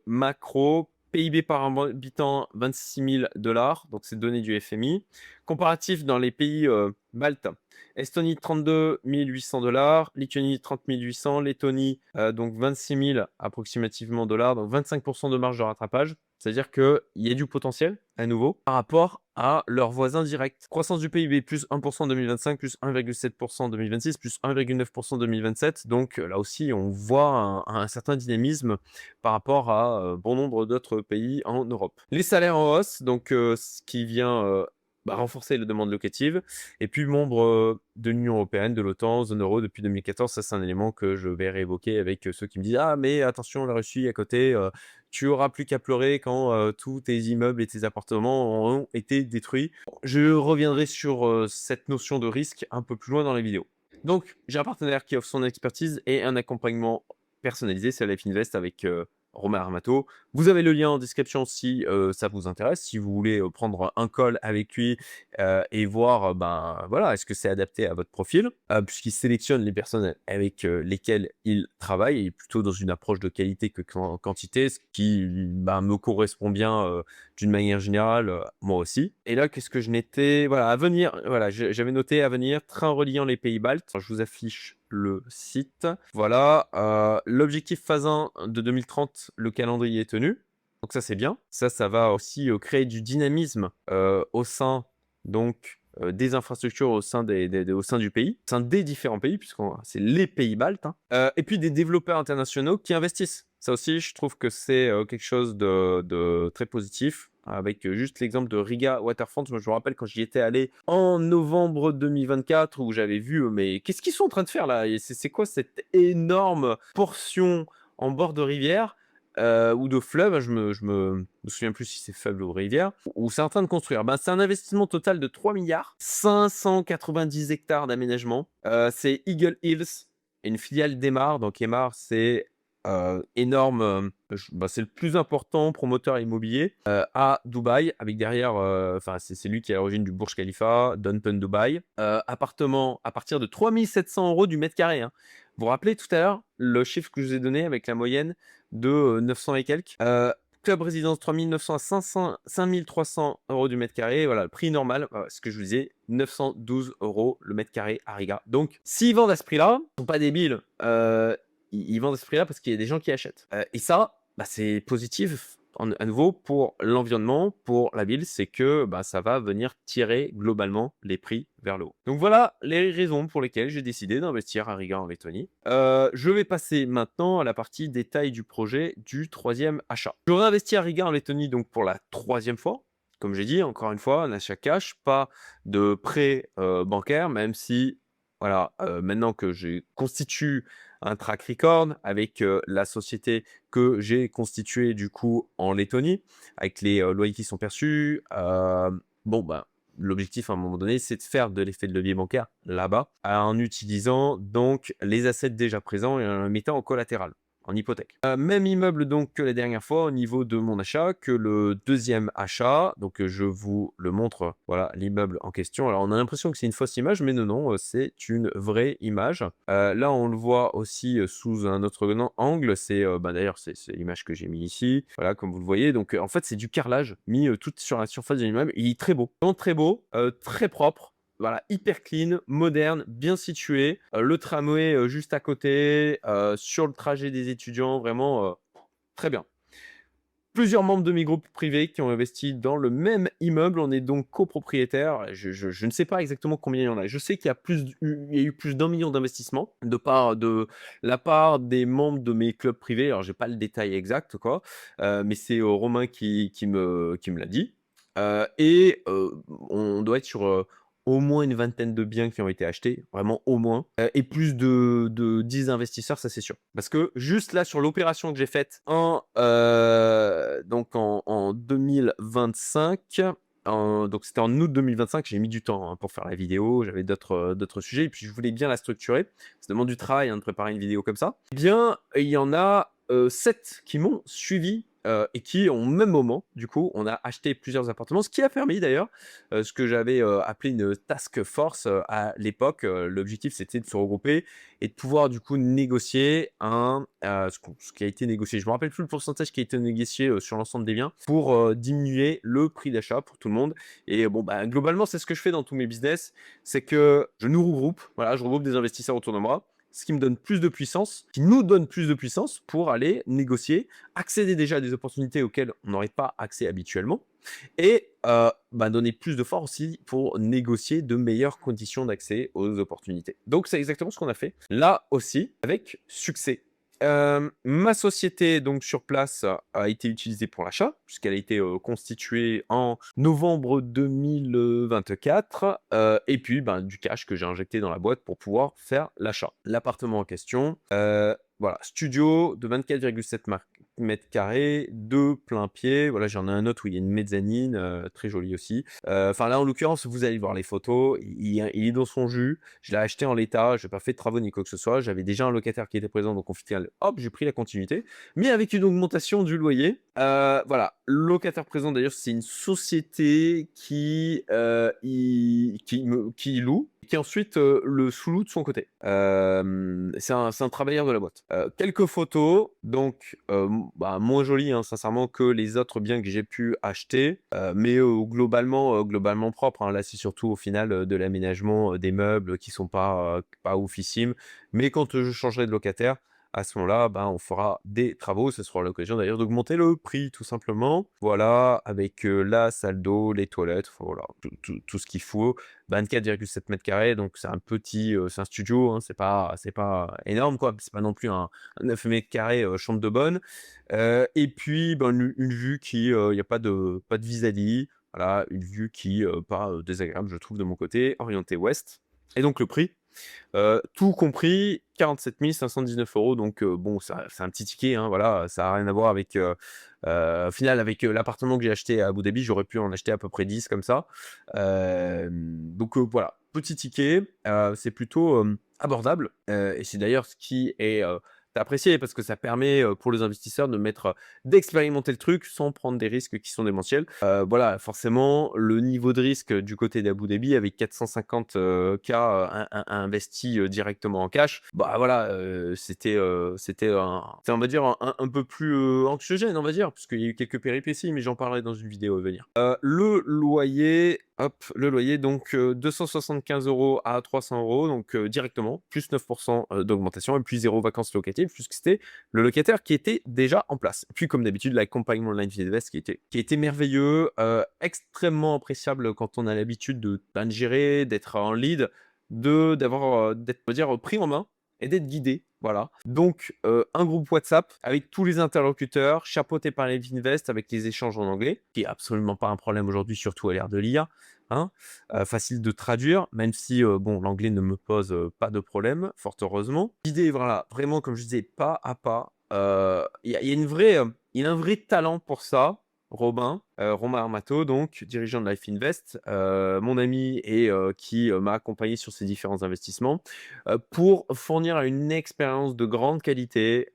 macro, PIB par habitant, 26 000 $, donc c'est donné du FMI. Comparatif dans les pays baltes, Estonie 32 800 $, Lituanie 30 800, Lettonie donc 26 000 approximativement dollars, donc 25% de marge de rattrapage. C'est-à-dire qu'il y a du potentiel, à nouveau, par rapport à leurs voisins directs. Croissance du PIB, plus 1% en 2025, plus 1,7% en 2026, plus 1,9% en 2027. Donc là aussi, on voit un certain dynamisme par rapport à bon nombre d'autres pays en Europe. Les salaires en hausse, donc ce qui vient renforcer la demande locative. Et puis membre de l'Union européenne, de l'OTAN, zone euro depuis 2014, ça c'est un élément que je vais réévoquer avec ceux qui me disent « Ah mais attention, la Russie à côté, tu auras plus qu'à pleurer quand tous tes immeubles et tes appartements ont été détruits. » Je reviendrai sur cette notion de risque un peu plus loin dans la vidéo. Donc, j'ai un partenaire qui offre son expertise et un accompagnement personnalisé, c'est Life Invest avec Romain Armato. Vous avez le lien en description si ça vous intéresse, si vous voulez prendre un call avec lui et voir, voilà, est-ce que c'est adapté à votre profil, puisqu'il sélectionne les personnes avec lesquelles il travaille, et plutôt dans une approche de qualité que quantité, ce qui me correspond bien d'une manière générale, moi aussi. Et là, qu'est-ce que je n'étais... Voilà, à venir, voilà, j'avais noté à venir, train reliant les pays baltes. Je vous affiche le site. Voilà, l'objectif phase 1 de 2030, le calendrier est tenu. Donc ça, c'est bien. Ça va aussi créer du dynamisme au sein donc des infrastructures au sein, au sein du pays, au sein des différents pays, puisque c'est les pays baltes, hein. Et puis des développeurs internationaux qui investissent. Ça aussi, je trouve que c'est quelque chose de très positif, avec juste l'exemple de Riga Waterfront. Moi, je me rappelle quand j'y étais allé en novembre 2024, où j'avais vu, mais qu'est-ce qu'ils sont en train de faire là? C'est quoi cette énorme portion en bord de rivière ou de fleuve, je me souviens plus si c'est fleuve ou rivière, où c'est en train de construire. C'est un investissement total de 3 milliards, 590 hectares d'aménagement. C'est Eagle Hills, une filiale d'Emar. Donc Emar, c'est énorme, c'est le plus important promoteur immobilier à Dubaï, avec derrière, c'est lui qui est à l'origine du Burj Khalifa, Downtown Dubaï. Appartement à partir de 3 700 € du mètre carré, hein. Vous vous rappelez tout à l'heure le chiffre que je vous ai donné avec la moyenne de 900 et quelques. Club résidence 3 900 à 5 300 € du mètre carré. Voilà, le prix normal, ce que je vous disais, 912 € le mètre carré à Riga. Donc, s'ils vendent à ce prix-là, ils sont pas débiles. Ils vendent à ce prix-là parce qu'il y a des gens qui achètent. Et ça, c'est positif à nouveau, pour l'environnement, pour la ville, c'est que bah, ça va venir tirer globalement les prix vers le haut. Donc voilà les raisons pour lesquelles j'ai décidé d'investir à Riga en Lettonie. Je vais passer maintenant à la partie détail du projet du troisième achat. J'aurais investi à Riga en Lettonie donc pour la troisième fois. Comme j'ai dit, encore une fois, un achat cash, pas de prêt bancaire, même si, voilà, maintenant que je constitue un track record avec la société que j'ai constituée du coup en Lettonie, avec les loyers qui sont perçus, bon, ben, l'objectif à un moment donné, c'est de faire de l'effet de levier bancaire là-bas en utilisant donc les assets déjà présents et en les mettant en collatéral, en hypothèque. Même immeuble donc que la dernière fois au niveau de mon achat, que le deuxième achat. Donc je vous le montre, voilà l'immeuble en question. Alors on a l'impression que c'est une fausse image, mais non, non, c'est une vraie image. Là on le voit aussi sous un autre angle. C'est d'ailleurs c'est l'image que j'ai mis ici. Voilà comme vous le voyez. Donc en fait c'est du carrelage mis tout sur la surface de l'immeuble. Il est très beau, vraiment très beau, très propre. Voilà, hyper clean, moderne, bien situé. Le tramway juste à côté, sur le trajet des étudiants, vraiment très bien. Plusieurs membres de mes groupes privés qui ont investi dans le même immeuble. On est donc copropriétaires. Je ne sais pas exactement combien il y en a. Je sais qu'il y a eu plus d'1 million d'investissements de la part des membres de mes clubs privés. Alors, j'ai pas le détail exact, quoi, mais c'est Romain qui me l'a dit. On doit être sur au moins une vingtaine de biens qui ont été achetés, vraiment au moins, et plus de 10 investisseurs, ça c'est sûr. Parce que juste là, sur l'opération que j'ai faite donc en 2025, donc c'était en août 2025, j'ai mis du temps pour faire la vidéo, j'avais d'autres sujets, et puis je voulais bien la structurer. Ça demande du travail de préparer une vidéo comme ça. Eh bien, il y en a 7 qui m'ont suivi et qui, au même moment, du coup, on a acheté plusieurs appartements, ce qui a permis d'ailleurs ce que j'avais appelé une task force à l'époque. L'objectif, c'était de se regrouper et de pouvoir, du coup, négocier ce qui a été négocié. Je ne me rappelle plus le pourcentage qui a été négocié sur l'ensemble des biens pour diminuer le prix d'achat pour tout le monde. Et bon, bah, globalement, c'est ce que je fais dans tous mes business, c'est que je nous regroupe, voilà, je regroupe des investisseurs autour de moi, ce qui me donne plus de puissance, qui nous donne plus de puissance pour aller négocier, accéder déjà à des opportunités auxquelles on n'aurait pas accès habituellement et donner plus de force aussi pour négocier de meilleures conditions d'accès aux opportunités. Donc c'est exactement ce qu'on a fait là aussi avec succès. Ma société donc sur place a été utilisée pour l'achat puisqu'elle a été constituée en novembre 2024 et puis du cash que j'ai injecté dans la boîte pour pouvoir faire l'achat. L'appartement en question, voilà, studio de 24,7 mètres carrés, de plein pied. Voilà, j'en ai un autre où il y a une mezzanine, très jolie aussi. Enfin là, en l'occurrence, vous allez voir les photos. Il est dans son jus. Je l'ai acheté en l'état. Je n'ai pas fait de travaux ni quoi que ce soit. J'avais déjà un locataire qui était présent, donc au final, hop, j'ai pris la continuité. Mais avec une augmentation du loyer. Voilà, locataire présent d'ailleurs, c'est une société qui loue, qui ensuite le sous-loue de son côté. C'est un travailleur de la boîte. Quelques photos, donc moins jolies sincèrement que les autres biens que j'ai pu acheter, mais globalement propres. Là, c'est surtout au final de l'aménagement des meubles qui sont pas oufissimes. Mais quand je changerai de locataire, à ce moment-là, on fera des travaux. Ce sera l'occasion d'ailleurs d'augmenter le prix, tout simplement. Voilà, avec la salle d'eau, les toilettes, voilà, tout ce qu'il faut. 24,7 mètres carrés, donc c'est un petit, c'est un studio, c'est pas énorme, quoi. C'est pas non plus un 9 mètres carrés chambre de bonne. Et puis, une vue qui, il n'y a pas de vis-à-vis. Voilà, une vue qui pas désagréable, je trouve, de mon côté, orientée ouest. Et donc le prix, tout compris, 47 519 €. Donc bon, c'est un petit ticket, voilà, ça a rien à voir avec, au final, avec l'appartement que j'ai acheté à Abu Dhabi, j'aurais pu en acheter à peu près 10 comme ça. Donc voilà, petit ticket, c'est plutôt abordable. Et c'est d'ailleurs ce qui est apprécié parce que ça permet pour les investisseurs d'expérimenter le truc sans prendre des risques qui sont démentiels. Voilà, forcément, le niveau de risque du côté d'Abu Dhabi avec 450 K investis directement en cash, voilà, c'était on va dire un peu plus anxiogène, on va dire, puisqu'il y a eu quelques péripéties, mais j'en parlerai dans une vidéo à venir. Le loyer, donc 275 € à 300 €, donc directement, plus 9% d'augmentation et puis 0 vacances locatives. puisque c'était le locataire qui était déjà en place. Puis comme d'habitude, l'accompagnement de Life qui était merveilleux, extrêmement appréciable quand on a l'habitude de gérer, d'être en lead, d'être, on va dire, pris en main et d'être guidé. Voilà. Donc, un groupe WhatsApp avec tous les interlocuteurs, chapeauté par Life Invest avec les échanges en anglais, qui est absolument pas un problème aujourd'hui, surtout à l'ère de l'IA. Hein, facile de traduire, même si bon, l'anglais ne me pose pas de problème, fort heureusement. L'idée, voilà, vraiment, comme je disais, pas à pas. Il y a il a un vrai talent pour ça. Romain Armato, donc dirigeant de Life Invest, mon ami et qui m'a accompagné sur ces différents investissements pour fournir une expérience de grande qualité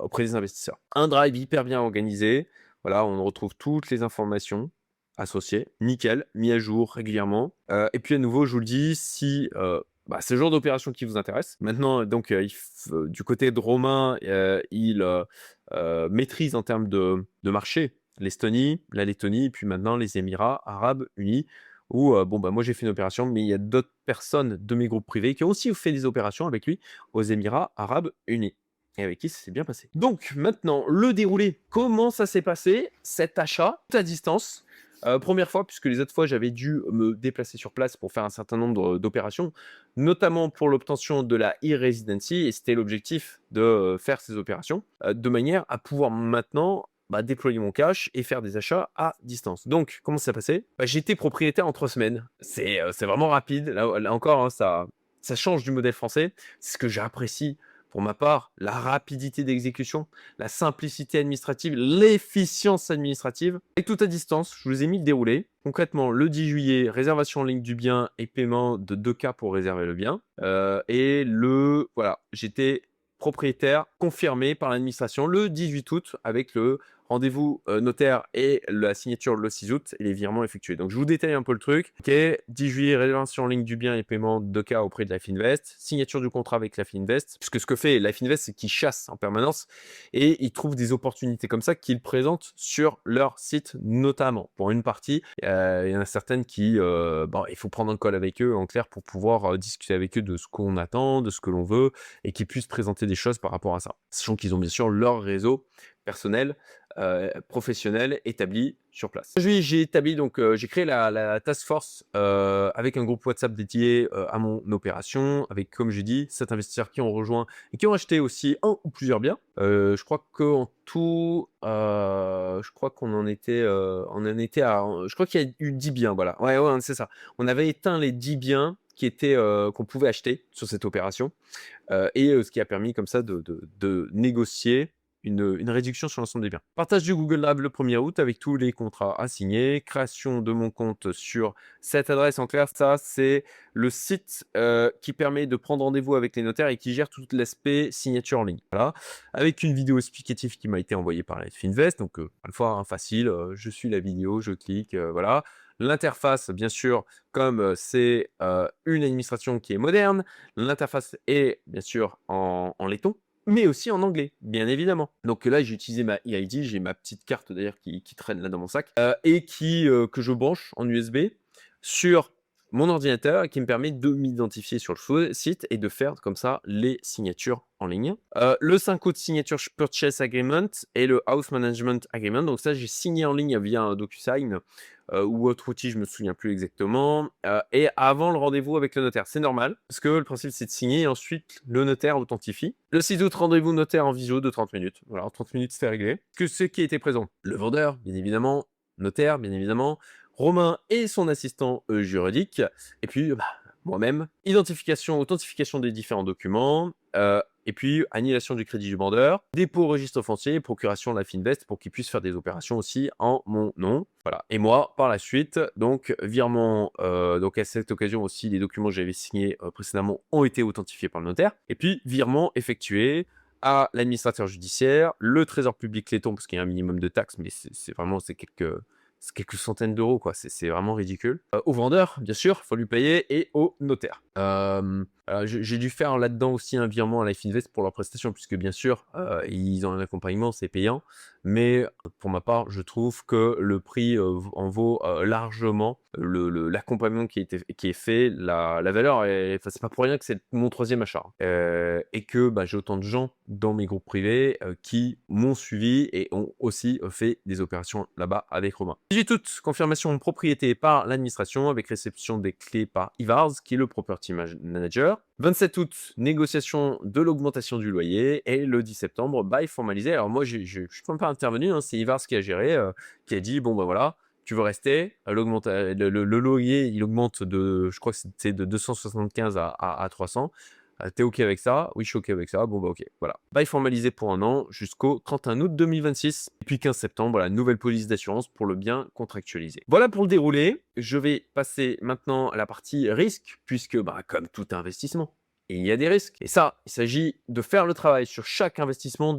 auprès des investisseurs. Un drive hyper bien organisé, voilà, on retrouve toutes les informations associées, nickel, mis à jour régulièrement. Et puis à nouveau, je vous le dis, si c'est le genre d'opération qui vous intéresse. Maintenant, donc, du côté de Romain, il maîtrise en termes de marché l'Estonie, la Lettonie, et puis maintenant les Émirats Arabes Unis, où moi j'ai fait une opération, mais il y a d'autres personnes de mes groupes privés qui ont aussi fait des opérations avec lui aux Émirats Arabes Unis, et avec qui ça s'est bien passé. Donc maintenant, le déroulé, comment ça s'est passé, cet achat à distance? Première fois, puisque les autres fois, j'avais dû me déplacer sur place pour faire un certain nombre d'opérations, notamment pour l'obtention de la e-residency, et c'était l'objectif de faire ces opérations, de manière à pouvoir maintenant déployer mon cash et faire des achats à distance. Donc, comment ça s'est passé? J'étais propriétaire en 3 semaines. C'est vraiment rapide. Là encore, hein, ça change du modèle français. C'est ce que j'apprécie pour ma part, la rapidité d'exécution, la simplicité administrative, l'efficience administrative. Et tout à distance, je vous ai mis le déroulé. Concrètement, le 10 juillet, réservation en ligne du bien et paiement de 2K pour réserver le bien. Voilà, j'étais propriétaire confirmé par l'administration le 18 août avec le rendez-vous notaire et la signature le 6 août et les virements effectués. Donc, je vous détaille un peu le truc. Ok, 10 juillet, réservation en ligne du bien et paiement de cas auprès de Life Invest, signature du contrat avec Life Invest. Puisque ce que fait Life Invest, c'est qu'ils chassent en permanence et ils trouvent des opportunités comme ça qu'ils présentent sur leur site notamment. Pour une partie, il y en a certaines qui, il faut prendre un call avec eux en clair pour pouvoir discuter avec eux de ce qu'on attend, de ce que l'on veut et qu'ils puissent présenter des choses par rapport à ça. Sachant qu'ils ont bien sûr leur réseau personnel, professionnel établi sur place. J'ai établi donc j'ai créé la task force avec un groupe WhatsApp dédié à mon opération, avec comme j'ai dit 7 investisseurs qui ont rejoint et qui ont acheté aussi un ou plusieurs biens. Je crois qu'en tout, je crois qu'on en était, je crois qu'il y a eu 10 biens, voilà. Ouais, c'est ça. On avait éteint les 10 biens qui étaient qu'on pouvait acheter sur cette opération ce qui a permis comme ça de négocier une réduction sur l'ensemble des biens. Partage du Google Drive le 1er août avec tous les contrats à signer, création de mon compte sur cette adresse. En clair, ça c'est le site qui permet de prendre rendez-vous avec les notaires et qui gère tout l'aspect signature en ligne. Voilà, avec une vidéo explicative qui m'a été envoyée par Life Invest, donc à la fois facile, je suis la vidéo, je clique, voilà. L'interface, bien sûr, comme c'est une administration qui est moderne, l'interface est bien sûr en laiton, mais aussi en anglais, bien évidemment. Donc là, j'ai utilisé ma e-ID, j'ai ma petite carte d'ailleurs qui traîne là dans mon sac, et que je branche en USB sur mon ordinateur et qui me permet de m'identifier sur le site et de faire comme ça les signatures en ligne. Le 5 août, signature Purchase Agreement et le House Management Agreement. Donc ça, j'ai signé en ligne via un DocuSign ou autre outil, je me souviens plus exactement. Et avant le rendez-vous avec le notaire, c'est normal parce que le principe c'est de signer et ensuite le notaire authentifie. Le 6 août, rendez-vous notaire en visio de 30 minutes. Voilà, en 30 minutes c'était réglé. Que ce qui était présent, le vendeur, bien évidemment, notaire, bien évidemment, Romain et son assistant juridique, et puis moi-même, identification, authentification des différents documents, et puis annulation du crédit du vendeur, dépôt au registre foncier, procuration de la Finvest pour qu'ils puissent faire des opérations aussi en mon nom. Voilà. Et moi, par la suite, donc virement, donc à cette occasion aussi, les documents que j'avais signés précédemment ont été authentifiés par le notaire, et puis virement effectué à l'administrateur judiciaire, le trésor public letton, parce qu'il y a un minimum de taxes, mais c'est quelques centaines d'euros, quoi. C'est vraiment ridicule. Au vendeur, bien sûr, il faut lui payer, et au notaire. J'ai dû faire là-dedans aussi un virement à Life Invest pour leurs prestations, puisque bien sûr, ils ont un accompagnement, c'est payant. Mais pour ma part, je trouve que le prix en vaut largement l'accompagnement qui est fait, la valeur. Enfin, c'est pas pour rien que c'est mon troisième achat. Et que bah, j'ai autant de gens dans mes groupes privés qui m'ont suivi et ont aussi fait des opérations là-bas avec Romain. 18 août, confirmation de propriété par l'administration avec réception des clés par Ivars, qui est le property manager. 27 août, négociation de l'augmentation du loyer. Et le 10 septembre, bail formalisé. Alors moi, je ne suis même pas intervenu, hein, c'est Ivars qui a géré, qui a dit, bon ben voilà, tu veux rester, le loyer, il augmente de, je crois que c'était de 275 à 300. T'es OK avec ça? Oui, je suis OK avec ça. Bon, bah OK, voilà. Bail formalisé pour 1 an jusqu'au 31 août 2026. Et puis 15 septembre, voilà, nouvelle police d'assurance pour le bien contractualisé. Voilà pour le déroulé. Je vais passer maintenant à la partie risque, puisque, bah, comme tout investissement, il y a des risques. Et ça, il s'agit de faire le travail sur chaque investissement,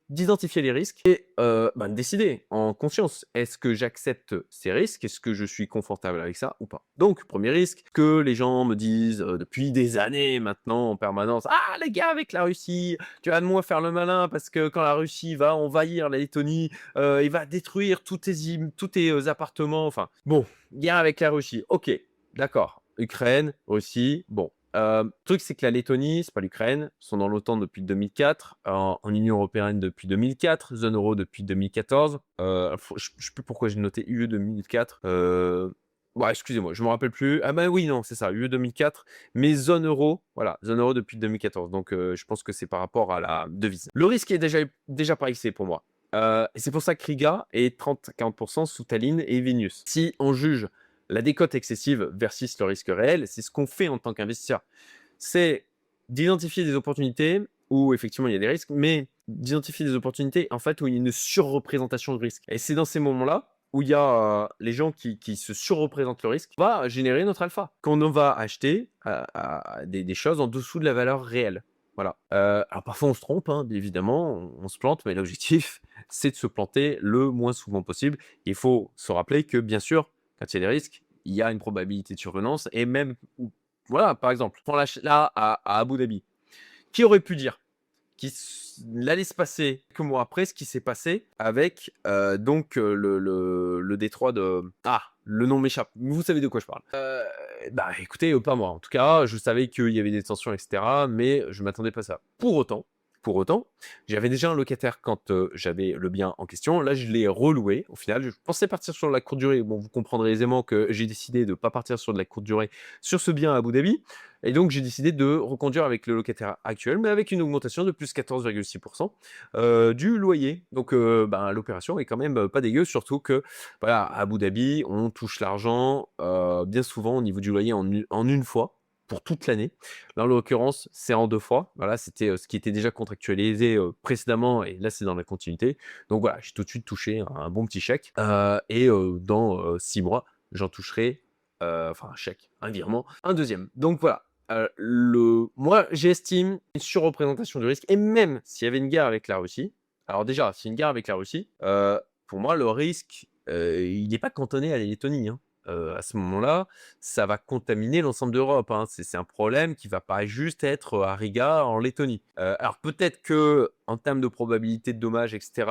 d'identifier les risques et bah, de décider en conscience. Est-ce que j'accepte ces risques? Est-ce que je suis confortable avec ça ou pas? Donc, premier risque, que les gens me disent depuis des années maintenant en permanence, ah les gars, avec la Russie, tu vas de moi faire le malin parce que quand la Russie va envahir la Lettonie, il va détruire tous tes appartements. Enfin, bon, guerre avec la Russie, ok, d'accord. Ukraine, Russie, bon. Le truc, c'est que la Lettonie, c'est pas l'Ukraine, sont dans l'OTAN depuis 2004, en Union européenne depuis 2004, zone euro depuis 2014. Je sais plus pourquoi j'ai noté UE 2004. Ouais, excusez-moi, je me rappelle plus. Ah bah oui, non, c'est ça, UE 2004, mais zone euro, voilà, zone euro depuis 2014. Donc, je pense que c'est par rapport à la devise. Le risque est déjà pas excès pour moi. Et c'est pour ça que Riga est 30-40% sous Tallinn et Vilnius. Si on juge la décote excessive versus le risque réel, c'est ce qu'on fait en tant qu'investisseur. C'est d'identifier des opportunités où effectivement il y a des risques, mais d'identifier des opportunités en fait où il y a une surreprésentation de risque. Et c'est dans ces moments-là où il y a les gens qui se surreprésentent le risque, va générer notre alpha. Quand on va acheter des choses en dessous de la valeur réelle. Voilà. Alors parfois on se trompe, hein, évidemment, on se plante, mais l'objectif c'est de se planter le moins souvent possible. Il faut se rappeler que bien sûr, quand il y a des risques, il y a une probabilité de survenance et même, voilà, par exemple, prends là à Abu Dhabi. Qui aurait pu dire qu'il allait se passer quelques mois après ce qui s'est passé avec donc le détroit de... Ah, le nom m'échappe. Vous savez de quoi je parle. Bah écoutez, pas moi. En tout cas, je savais qu'il y avait des tensions, etc. Mais je m'attendais pas à ça. Pour autant, j'avais déjà un locataire quand j'avais le bien en question. Là, je l'ai reloué. Au final, je pensais partir sur la courte durée. Bon, vous comprendrez aisément que j'ai décidé de ne pas partir sur de la courte durée sur ce bien à Abu Dhabi. Et donc, j'ai décidé de reconduire avec le locataire actuel, mais avec une augmentation de plus 14,6% du loyer. Donc, ben, l'opération est quand même pas dégueu, surtout que, voilà, à Abu Dhabi, on touche l'argent bien souvent au niveau du loyer en une fois pour toute l'année. Là, en l'occurrence, c'est en 2 fois. Voilà, c'était ce qui était déjà contractualisé précédemment, et là, c'est dans la continuité. Donc voilà, j'ai tout de suite touché un bon petit chèque. Et dans 6 mois, j'en toucherai, enfin un chèque, un virement, un deuxième. Donc voilà. Moi, j'estime une surreprésentation du risque. Et même s'il y avait une guerre avec la Russie, alors déjà, s'il y a une guerre avec la Russie, pour moi, le risque, il n'est pas cantonné à la Lettonie, hein. À ce moment-là, ça va contaminer l'ensemble d'Europe, hein. C'est un problème qui va pas juste être à Riga, en Lettonie. Alors peut-être que en termes de probabilité de dommages, etc.,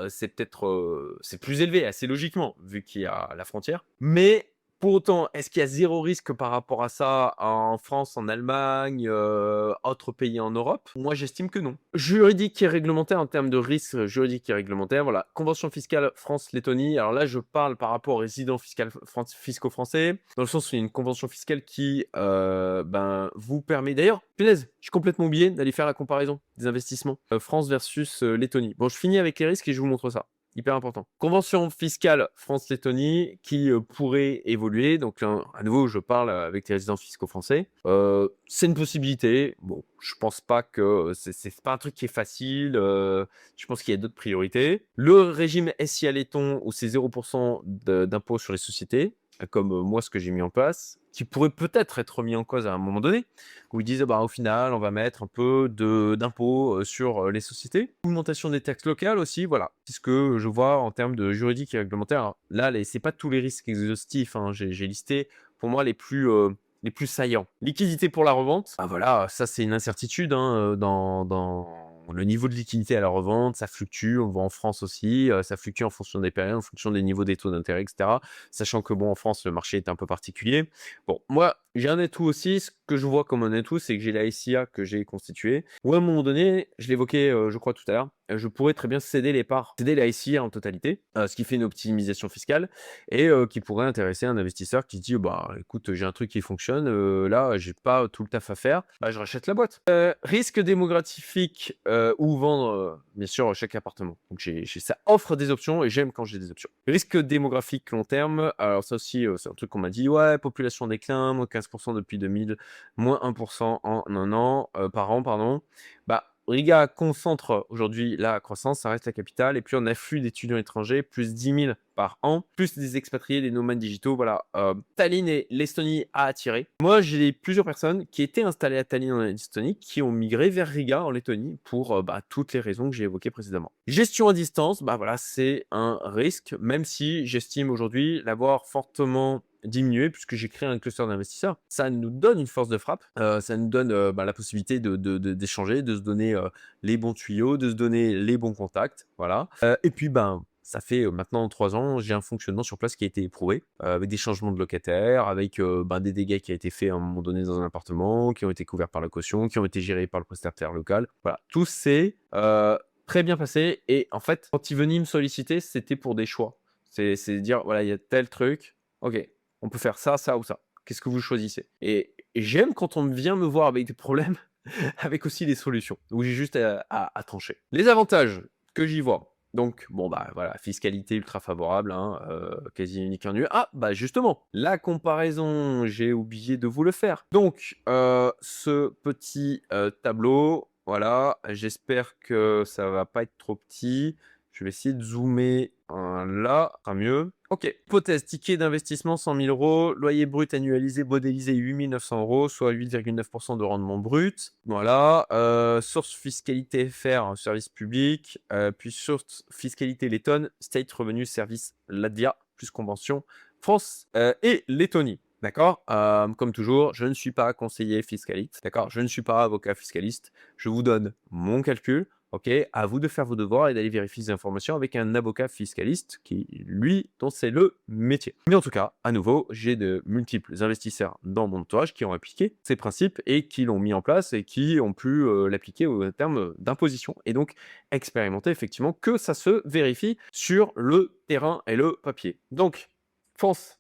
c'est peut-être c'est plus élevé, assez logiquement, vu qu'il y a la frontière. Mais pour autant, est-ce qu'il y a zéro risque par rapport à ça en France, en Allemagne, autres pays en Europe? Moi, j'estime que non. Juridique et réglementaire, en termes de risque juridique et réglementaire, voilà. Convention fiscale France-Lettonie. Alors là, je parle par rapport aux résidents fiscaux français, dans le sens où il y a une convention fiscale qui ben, vous permet... D'ailleurs, punaise, j'ai complètement oublié d'aller faire la comparaison des investissements France versus Lettonie. Bon, je finis avec les risques et je vous montre ça. Hyper important. Convention fiscale France-Lettonie qui pourrait évoluer. Donc, à nouveau, je parle avec les résidents fiscaux français. C'est une possibilité. Bon, je pense pas que c'est pas un truc qui est facile. Je pense qu'il y a d'autres priorités. Le régime SIA Letton où c'est 0% d'impôt sur les sociétés, comme moi ce que j'ai mis en place, qui pourrait peut-être être mis en cause à un moment donné, où ils disent bah, au final on va mettre un peu d'impôt sur les sociétés. Augmentation des taxes locales aussi, voilà. C'est ce que je vois en termes de juridique et réglementaire. Alors, là, c'est pas tous les risques exhaustifs, hein. J'ai listé pour moi les plus les plus saillants. Liquidité pour la revente, bah voilà, ça c'est une incertitude hein, dans le niveau de liquidité à la revente, ça fluctue, on voit en France aussi, ça fluctue en fonction des périodes, en fonction des niveaux des taux d'intérêt, etc. Sachant que bon, en France, le marché est un peu particulier. Bon, moi, j'ai un atout aussi. Ce que je vois comme un atout, c'est que j'ai la SIA que j'ai constituée. Ou à un moment donné, je l'évoquais, je crois tout à l'heure, je pourrais très bien céder les parts, céder la SIA en totalité, ce qui fait une optimisation fiscale et qui pourrait intéresser un investisseur qui se dit bah écoute, j'ai un truc qui fonctionne, là, j'ai pas tout le taf à faire, bah je rachète la boîte. Risque démographique ou vendre, bien sûr, chaque appartement. Donc ça offre des options et j'aime quand j'ai des options. Risque démographique long terme, alors ça aussi, c'est un truc qu'on m'a dit, ouais, population en déclin, moins 15% depuis 2000, moins 1% en un an, par an, pardon. Bah, Riga concentre aujourd'hui la croissance, ça reste la capitale, et puis on afflux d'étudiants étrangers, plus 10 000 par an, plus des expatriés, des nomades digitaux, voilà. Tallinn et l'Estonie a attiré. Moi, j'ai plusieurs personnes qui étaient installées à Tallinn en Estonie, qui ont migré vers Riga en Lettonie pour toutes les raisons que j'ai évoquées précédemment. Gestion à distance, bah voilà, c'est un risque, même si j'estime aujourd'hui l'avoir fortement diminuer puisque j'ai créé un cluster d'investisseurs. Ça nous donne une force de frappe, ça nous donne la possibilité d'échanger, de se donner les bons tuyaux, de se donner les bons contacts, voilà. Et puis ça fait maintenant 3 ans, j'ai un fonctionnement sur place qui a été éprouvé, avec des changements de locataires, avec des dégâts qui a été faits à un moment donné dans un appartement, qui ont été couverts par la caution, qui ont été gérés par le prestataire local. Voilà, tout s'est très bien passé. Et en fait, quand ils venaient me solliciter, c'était pour des choix. C'est dire, voilà, il y a tel truc, ok, on peut faire ça, ça ou ça. Qu'est-ce que vous choisissez? Et j'aime quand on vient me voir avec des problèmes, avec aussi des solutions, où j'ai juste à trancher. Les avantages que j'y vois. Donc, bon, voilà, fiscalité ultra favorable, hein, quasi unique en UE. Ah, justement, la comparaison, j'ai oublié de vous le faire. Donc, ce petit tableau, voilà, j'espère que ça va pas être trop petit. Je vais essayer de zoomer là, ça sera mieux. Ok, hypothèse, ticket d'investissement 100 000 euros, loyer brut annualisé modélisé 8 900 euros, soit 8,9% de rendement brut. Voilà, source fiscalité FR, service public, puis source fiscalité lettonne, State Revenue Service Latvia, plus convention, France et Lettonie. D'accord. Comme toujours, je ne suis pas conseiller fiscaliste. D'accord. Je ne suis pas avocat fiscaliste. Je vous donne mon calcul. Ok, à vous de faire vos devoirs et d'aller vérifier ces informations avec un avocat fiscaliste qui, lui, dont c'est le métier. Mais en tout cas, à nouveau, j'ai de multiples investisseurs dans mon entourage qui ont appliqué ces principes et qui l'ont mis en place et qui ont pu l'appliquer au terme d'imposition et donc expérimenter effectivement que ça se vérifie sur le terrain et le papier. Donc, France,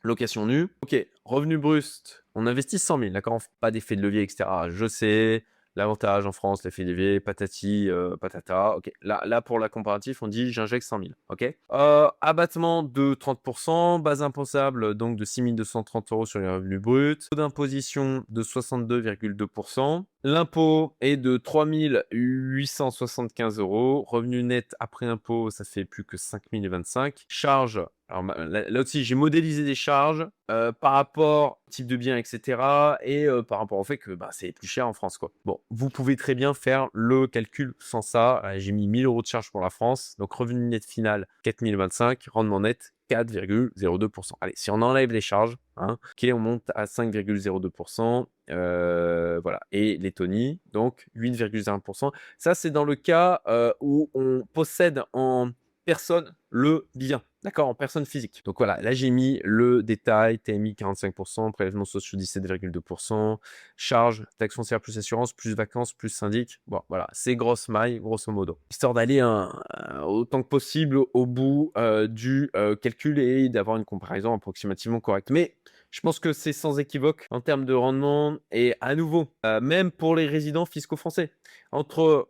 location nue. Ok, revenu brut, on investit 100 000, d'accord? Pas d'effet de levier, etc. Je sais, l'avantage en France, l'effet de levier, patati, patata. Ok, là pour la comparatif, on dit j'injecte 100 000. Ok. Abattement de 30%, base imposable donc de 6 230 euros sur les revenus bruts, taux d'imposition de 62,2%. L'impôt est de 3 875 euros. Revenu net après impôt, ça fait plus que 5 025. Charges, alors là aussi, j'ai modélisé des charges par rapport au type de bien, etc. Et par rapport au fait que c'est plus cher en France, quoi. Bon, vous pouvez très bien faire le calcul sans ça. J'ai mis 1 000 euros de charges pour la France. Donc, revenu net final, 4 025. Rendement net, 4,02%. Allez, si on enlève les charges, ok, on monte à 5,02%. Voilà. Et Lettonie, donc 8,1%. Ça, c'est dans le cas où on possède en personne le bien. D'accord, en personne physique. Donc voilà, là j'ai mis le détail, TMI 45%, prélèvements sociaux 17,2%, charges, taxe foncière plus assurance, plus vacances, plus syndic. Bon, voilà, c'est grosse maille, grosso modo. Histoire d'aller autant que possible au bout du calcul et d'avoir une comparaison approximativement correcte. Mais je pense que c'est sans équivoque en termes de rendement. Et à nouveau, même pour les résidents fiscaux français, entre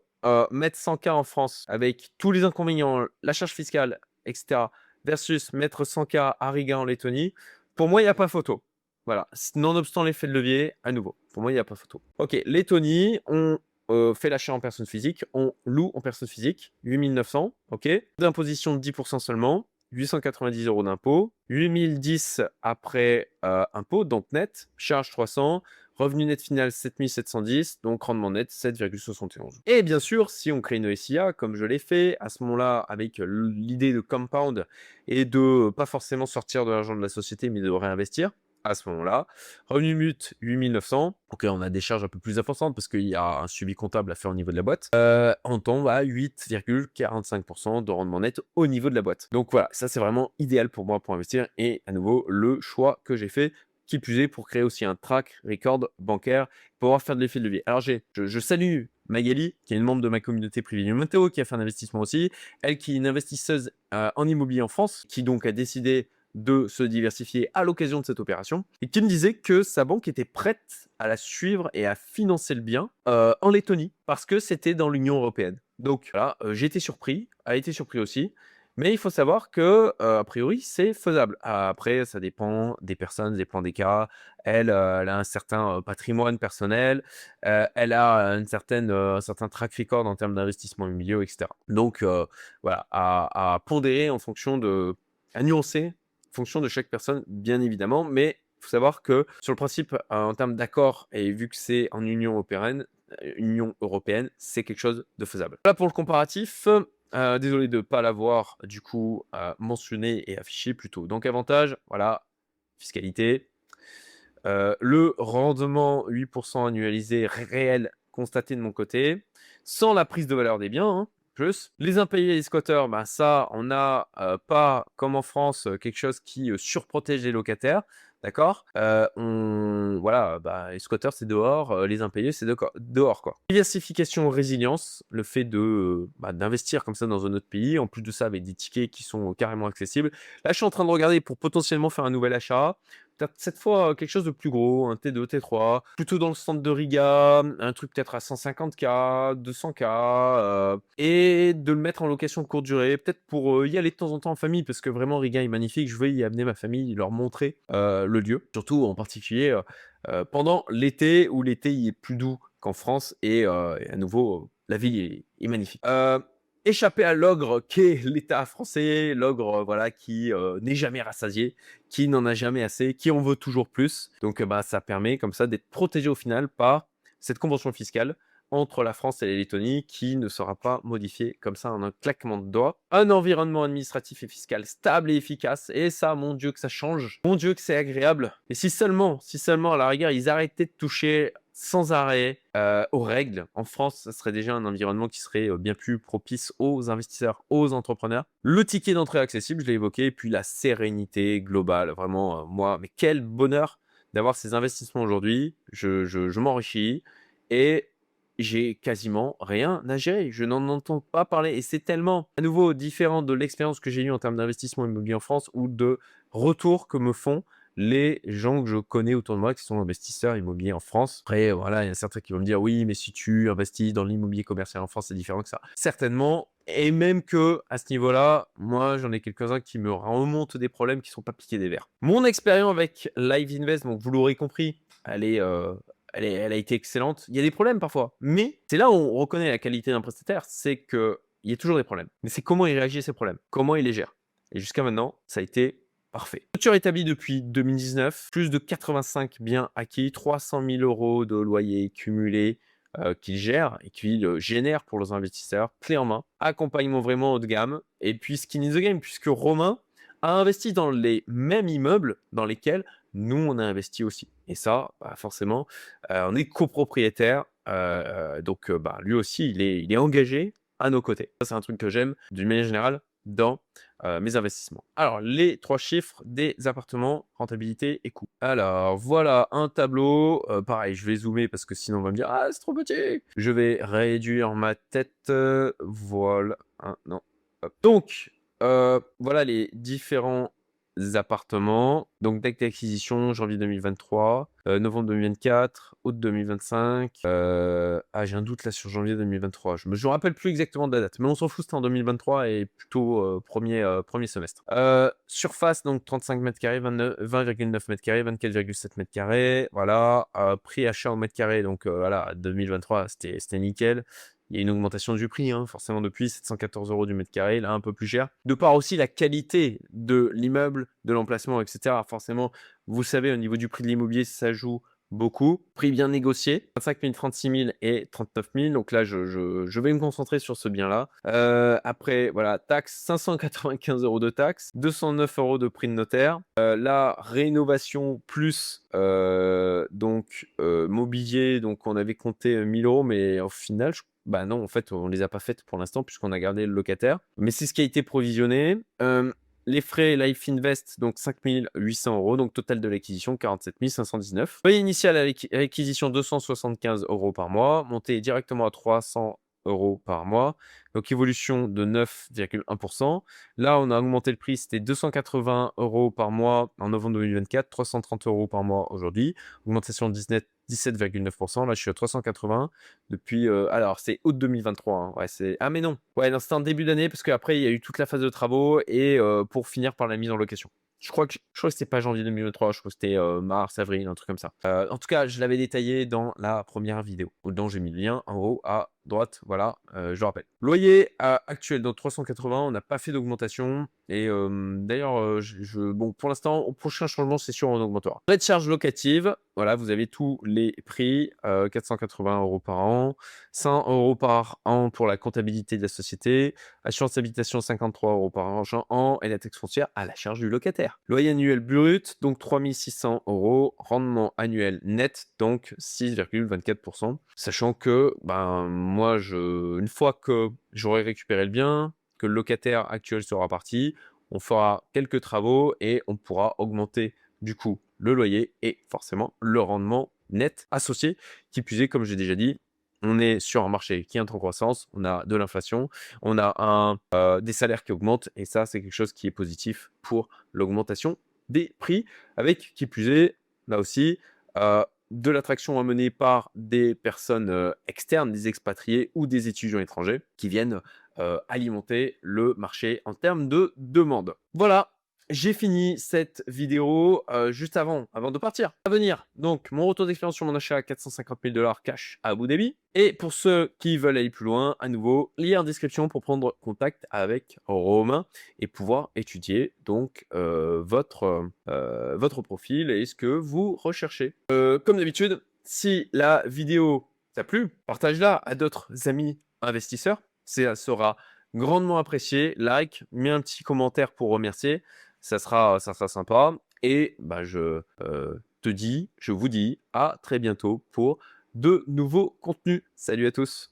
mettre 100K en France avec tous les inconvénients, la charge fiscale, etc., versus mettre 100K à Riga en Lettonie, pour moi, il n'y a pas photo. Voilà, nonobstant l'effet de levier, à nouveau, pour moi, il n'y a pas photo. Ok, Lettonie, on fait l'achat en personne physique, on loue en personne physique, 8 900, ok, d'imposition de 10% seulement, 890 euros d'impôt, 8010 après impôt, donc net, charge 300, revenu net final 7710, donc rendement net 7,71. Et bien sûr, si on crée une SIA, comme je l'ai fait, à ce moment-là, avec l'idée de compound et de pas forcément sortir de l'argent de la société, mais de réinvestir, à ce moment-là. Revenu brut, 8 900. Ok, on a des charges un peu plus importantes parce qu'il y a un suivi comptable à faire au niveau de la boîte. On tombe à 8,45% de rendement net au niveau de la boîte. Donc voilà, ça c'est vraiment idéal pour moi pour investir. Et à nouveau, le choix que j'ai fait, qui plus est, pour créer aussi un track record bancaire, pour pouvoir faire de l'effet de levier. Alors je salue Magali, qui est une membre de ma communauté privée Météo, qui a fait un investissement aussi. Elle qui est une investisseuse en immobilier en France, qui donc a décidé de se diversifier à l'occasion de cette opération, et qui me disait que sa banque était prête à la suivre et à financer le bien en Lettonie, parce que c'était dans l'Union européenne. Donc voilà, j'ai été surpris, a été surpris aussi, mais il faut savoir que, a priori, c'est faisable. Après, ça dépend des personnes, des plans des cas. Elle, elle a un certain patrimoine personnel, elle a un certain track record en termes d'investissement immobilier, etc. Donc voilà, à pondérer en fonction à nuancer en fonction de chaque personne, bien évidemment, mais il faut savoir que sur le principe, en termes d'accord, et vu que c'est en Union européenne, c'est quelque chose de faisable. Voilà pour le comparatif. Désolé de ne pas l'avoir du coup mentionné et affiché plus tôt. Donc avantage, voilà, fiscalité. Le rendement 8% annualisé réel constaté de mon côté, sans la prise de valeur des biens, hein, plus. Les impayés et les squatteurs, bah, ça, on n'a pas, comme en France, quelque chose qui surprotège les locataires. D'accord. Voilà, bah, les squatteurs, c'est dehors, les impayés, c'est dehors, quoi. Diversification, résilience, le fait d'investir comme ça dans un autre pays, en plus de ça, avec des tickets qui sont carrément accessibles. Là, je suis en train de regarder pour potentiellement faire un nouvel achat. Peut-être cette fois quelque chose de plus gros, un T2, T3, plutôt dans le centre de Riga, un truc peut-être à 150K, 200K, et de le mettre en location courte durée, peut-être pour y aller de temps en temps en famille, parce que vraiment Riga est magnifique, je veux y amener ma famille, leur montrer le lieu, surtout en particulier pendant l'été, où l'été il est plus doux qu'en France, et à nouveau, la ville est magnifique. Échapper à l'ogre qu'est l'État français, l'ogre voilà, qui n'est jamais rassasié, qui n'en a jamais assez, qui en veut toujours plus. Donc ça permet comme ça d'être protégé au final par cette convention fiscale entre la France et la Lettonie qui ne sera pas modifiée comme ça en un claquement de doigts. Un environnement administratif et fiscal stable et efficace, et ça, mon Dieu que ça change, mon Dieu que c'est agréable. Et si seulement à la rigueur, ils arrêtaient de toucher sans arrêt aux règles. En France, ça serait déjà un environnement qui serait bien plus propice aux investisseurs, aux entrepreneurs. Le ticket d'entrée accessible, je l'ai évoqué, et puis la sérénité globale. Vraiment, moi, mais quel bonheur d'avoir ces investissements aujourd'hui. Je m'enrichis et j'ai quasiment rien à gérer. Je n'en entends pas parler. Et c'est tellement, à nouveau, différent de l'expérience que j'ai eue en termes d'investissement immobilier en France ou de retours que me font les gens que je connais autour de moi qui sont investisseurs immobiliers en France. Après, voilà, il y a certains qui vont me dire oui, mais si tu investis dans l'immobilier commercial en France, c'est différent que ça. Certainement. Et même que à ce niveau-là, moi, j'en ai quelques-uns qui me remontent des problèmes qui ne sont pas piqués des verres. Mon expérience avec Live Invest, donc vous l'aurez compris, elle a été excellente. Il y a des problèmes parfois, mais c'est là où on reconnaît la qualité d'un prestataire, c'est qu'il y a toujours des problèmes. Mais c'est comment il réagit à ces problèmes, comment il les gère. Et jusqu'à maintenant, ça a été parfait. Structure établie depuis 2019, plus de 85 biens acquis, 300 000 euros de loyer cumulé qu'il gère et qu'il génère pour les investisseurs, clé en main, accompagnement vraiment haut de gamme, et puis skin in the game, puisque Romain a investi dans les mêmes immeubles dans lesquels nous, on a investi aussi. Et ça, forcément, on est copropriétaire, donc lui aussi, il est engagé à nos côtés. Ça, c'est un truc que j'aime d'une manière générale dans mes investissements. Alors, les 3 chiffres des appartements, rentabilité et coût. Alors, voilà un tableau. Pareil, je vais zoomer parce que sinon on va me dire ah, c'est trop petit. Je vais réduire ma tête. Voilà. Non. Hop. Donc, voilà les différents appartements. Donc, date d'acquisition, janvier 2023, novembre 2024, août 2025. J'ai un doute là sur janvier 2023. Je me rappelle plus exactement de la date, mais on s'en fout, c'était en 2023 et plutôt premier semestre. Surface, donc 35 mètres carrés, 20,9 mètres carrés, 24,7 mètres carrés. Voilà. Prix achat au mètre carré, donc voilà, 2023, c'était nickel. Il y a une augmentation du prix, hein, forcément depuis, 714 € du mètre carré, là un peu plus cher. De part aussi la qualité de l'immeuble, de l'emplacement, etc. Forcément, vous savez, au niveau du prix de l'immobilier, ça joue beaucoup. Prix bien négocié, 25 000, 36 000 et 39 000. Donc là, je vais me concentrer sur ce bien-là. Après, voilà, taxe, 595 € de taxe, 209 € de prix de notaire. La rénovation plus mobilier, donc on avait compté 1 000 €, mais au final, bah non, en fait, on les a pas faites pour l'instant puisqu'on a gardé le locataire. Mais c'est ce qui a été provisionné. Les frais Life Invest, donc 5 800 €, donc total de l'acquisition 47 519. Loyer initial à l'acquisition 275 € par mois, monté directement à 300 € par mois, donc évolution de 9,1%. Là, on a augmenté le prix, c'était 280 € par mois en novembre 2024, 330 € par mois aujourd'hui, augmentation de 17,9%. Là, je suis à 380 depuis, alors c'est août 2023, hein. Ouais, ah mais non, ouais, non, c'était en début d'année parce qu'après il y a eu toute la phase de travaux et pour finir par la mise en location. Je crois que c'était pas janvier 2023, je crois que c'était mars, avril, un truc comme ça. En tout cas, je l'avais détaillé dans la première vidéo, dont j'ai mis le lien en haut à droite, voilà, je le rappelle. Loyer actuel, donc 380, on n'a pas fait d'augmentation. Et d'ailleurs, bon, pour l'instant, au prochain changement, c'est sûr, on augmentera. Frais de charge locative, voilà, vous avez tous les prix, 480 € par an, 100 € par an pour la comptabilité de la société, assurance habitation 53 € par an et la taxe foncière à la charge du locataire. Loyer annuel brut, donc 3 600 €, rendement annuel net, donc 6,24%. Sachant que, ben, moi, une fois que j'aurai récupéré le bien, que le locataire actuel sera parti, on fera quelques travaux et on pourra augmenter du coup le loyer et forcément le rendement net associé. Qui plus est, comme j'ai déjà dit, on est sur un marché qui est en croissance, on a de l'inflation, on a des salaires qui augmentent et ça, c'est quelque chose qui est positif pour l'augmentation des prix, avec qui plus est, là aussi, de l'attraction amenée par des personnes externes, des expatriés ou des étudiants étrangers qui viennent alimenter le marché en termes de demande. Voilà, j'ai fini cette vidéo juste avant de partir. À venir, donc, mon retour d'expérience sur mon achat à 450 000 $ cash à Abu Dhabi. Et pour ceux qui veulent aller plus loin, à nouveau, lien en description pour prendre contact avec Romain et pouvoir étudier donc votre profil et ce que vous recherchez. Comme d'habitude, si la vidéo t'a plu, partage-la à d'autres amis investisseurs. Ça sera grandement apprécié. Like, mets un petit commentaire pour remercier. Ça sera sympa. Et bah, je vous dis à très bientôt pour de nouveaux contenus. Salut à tous.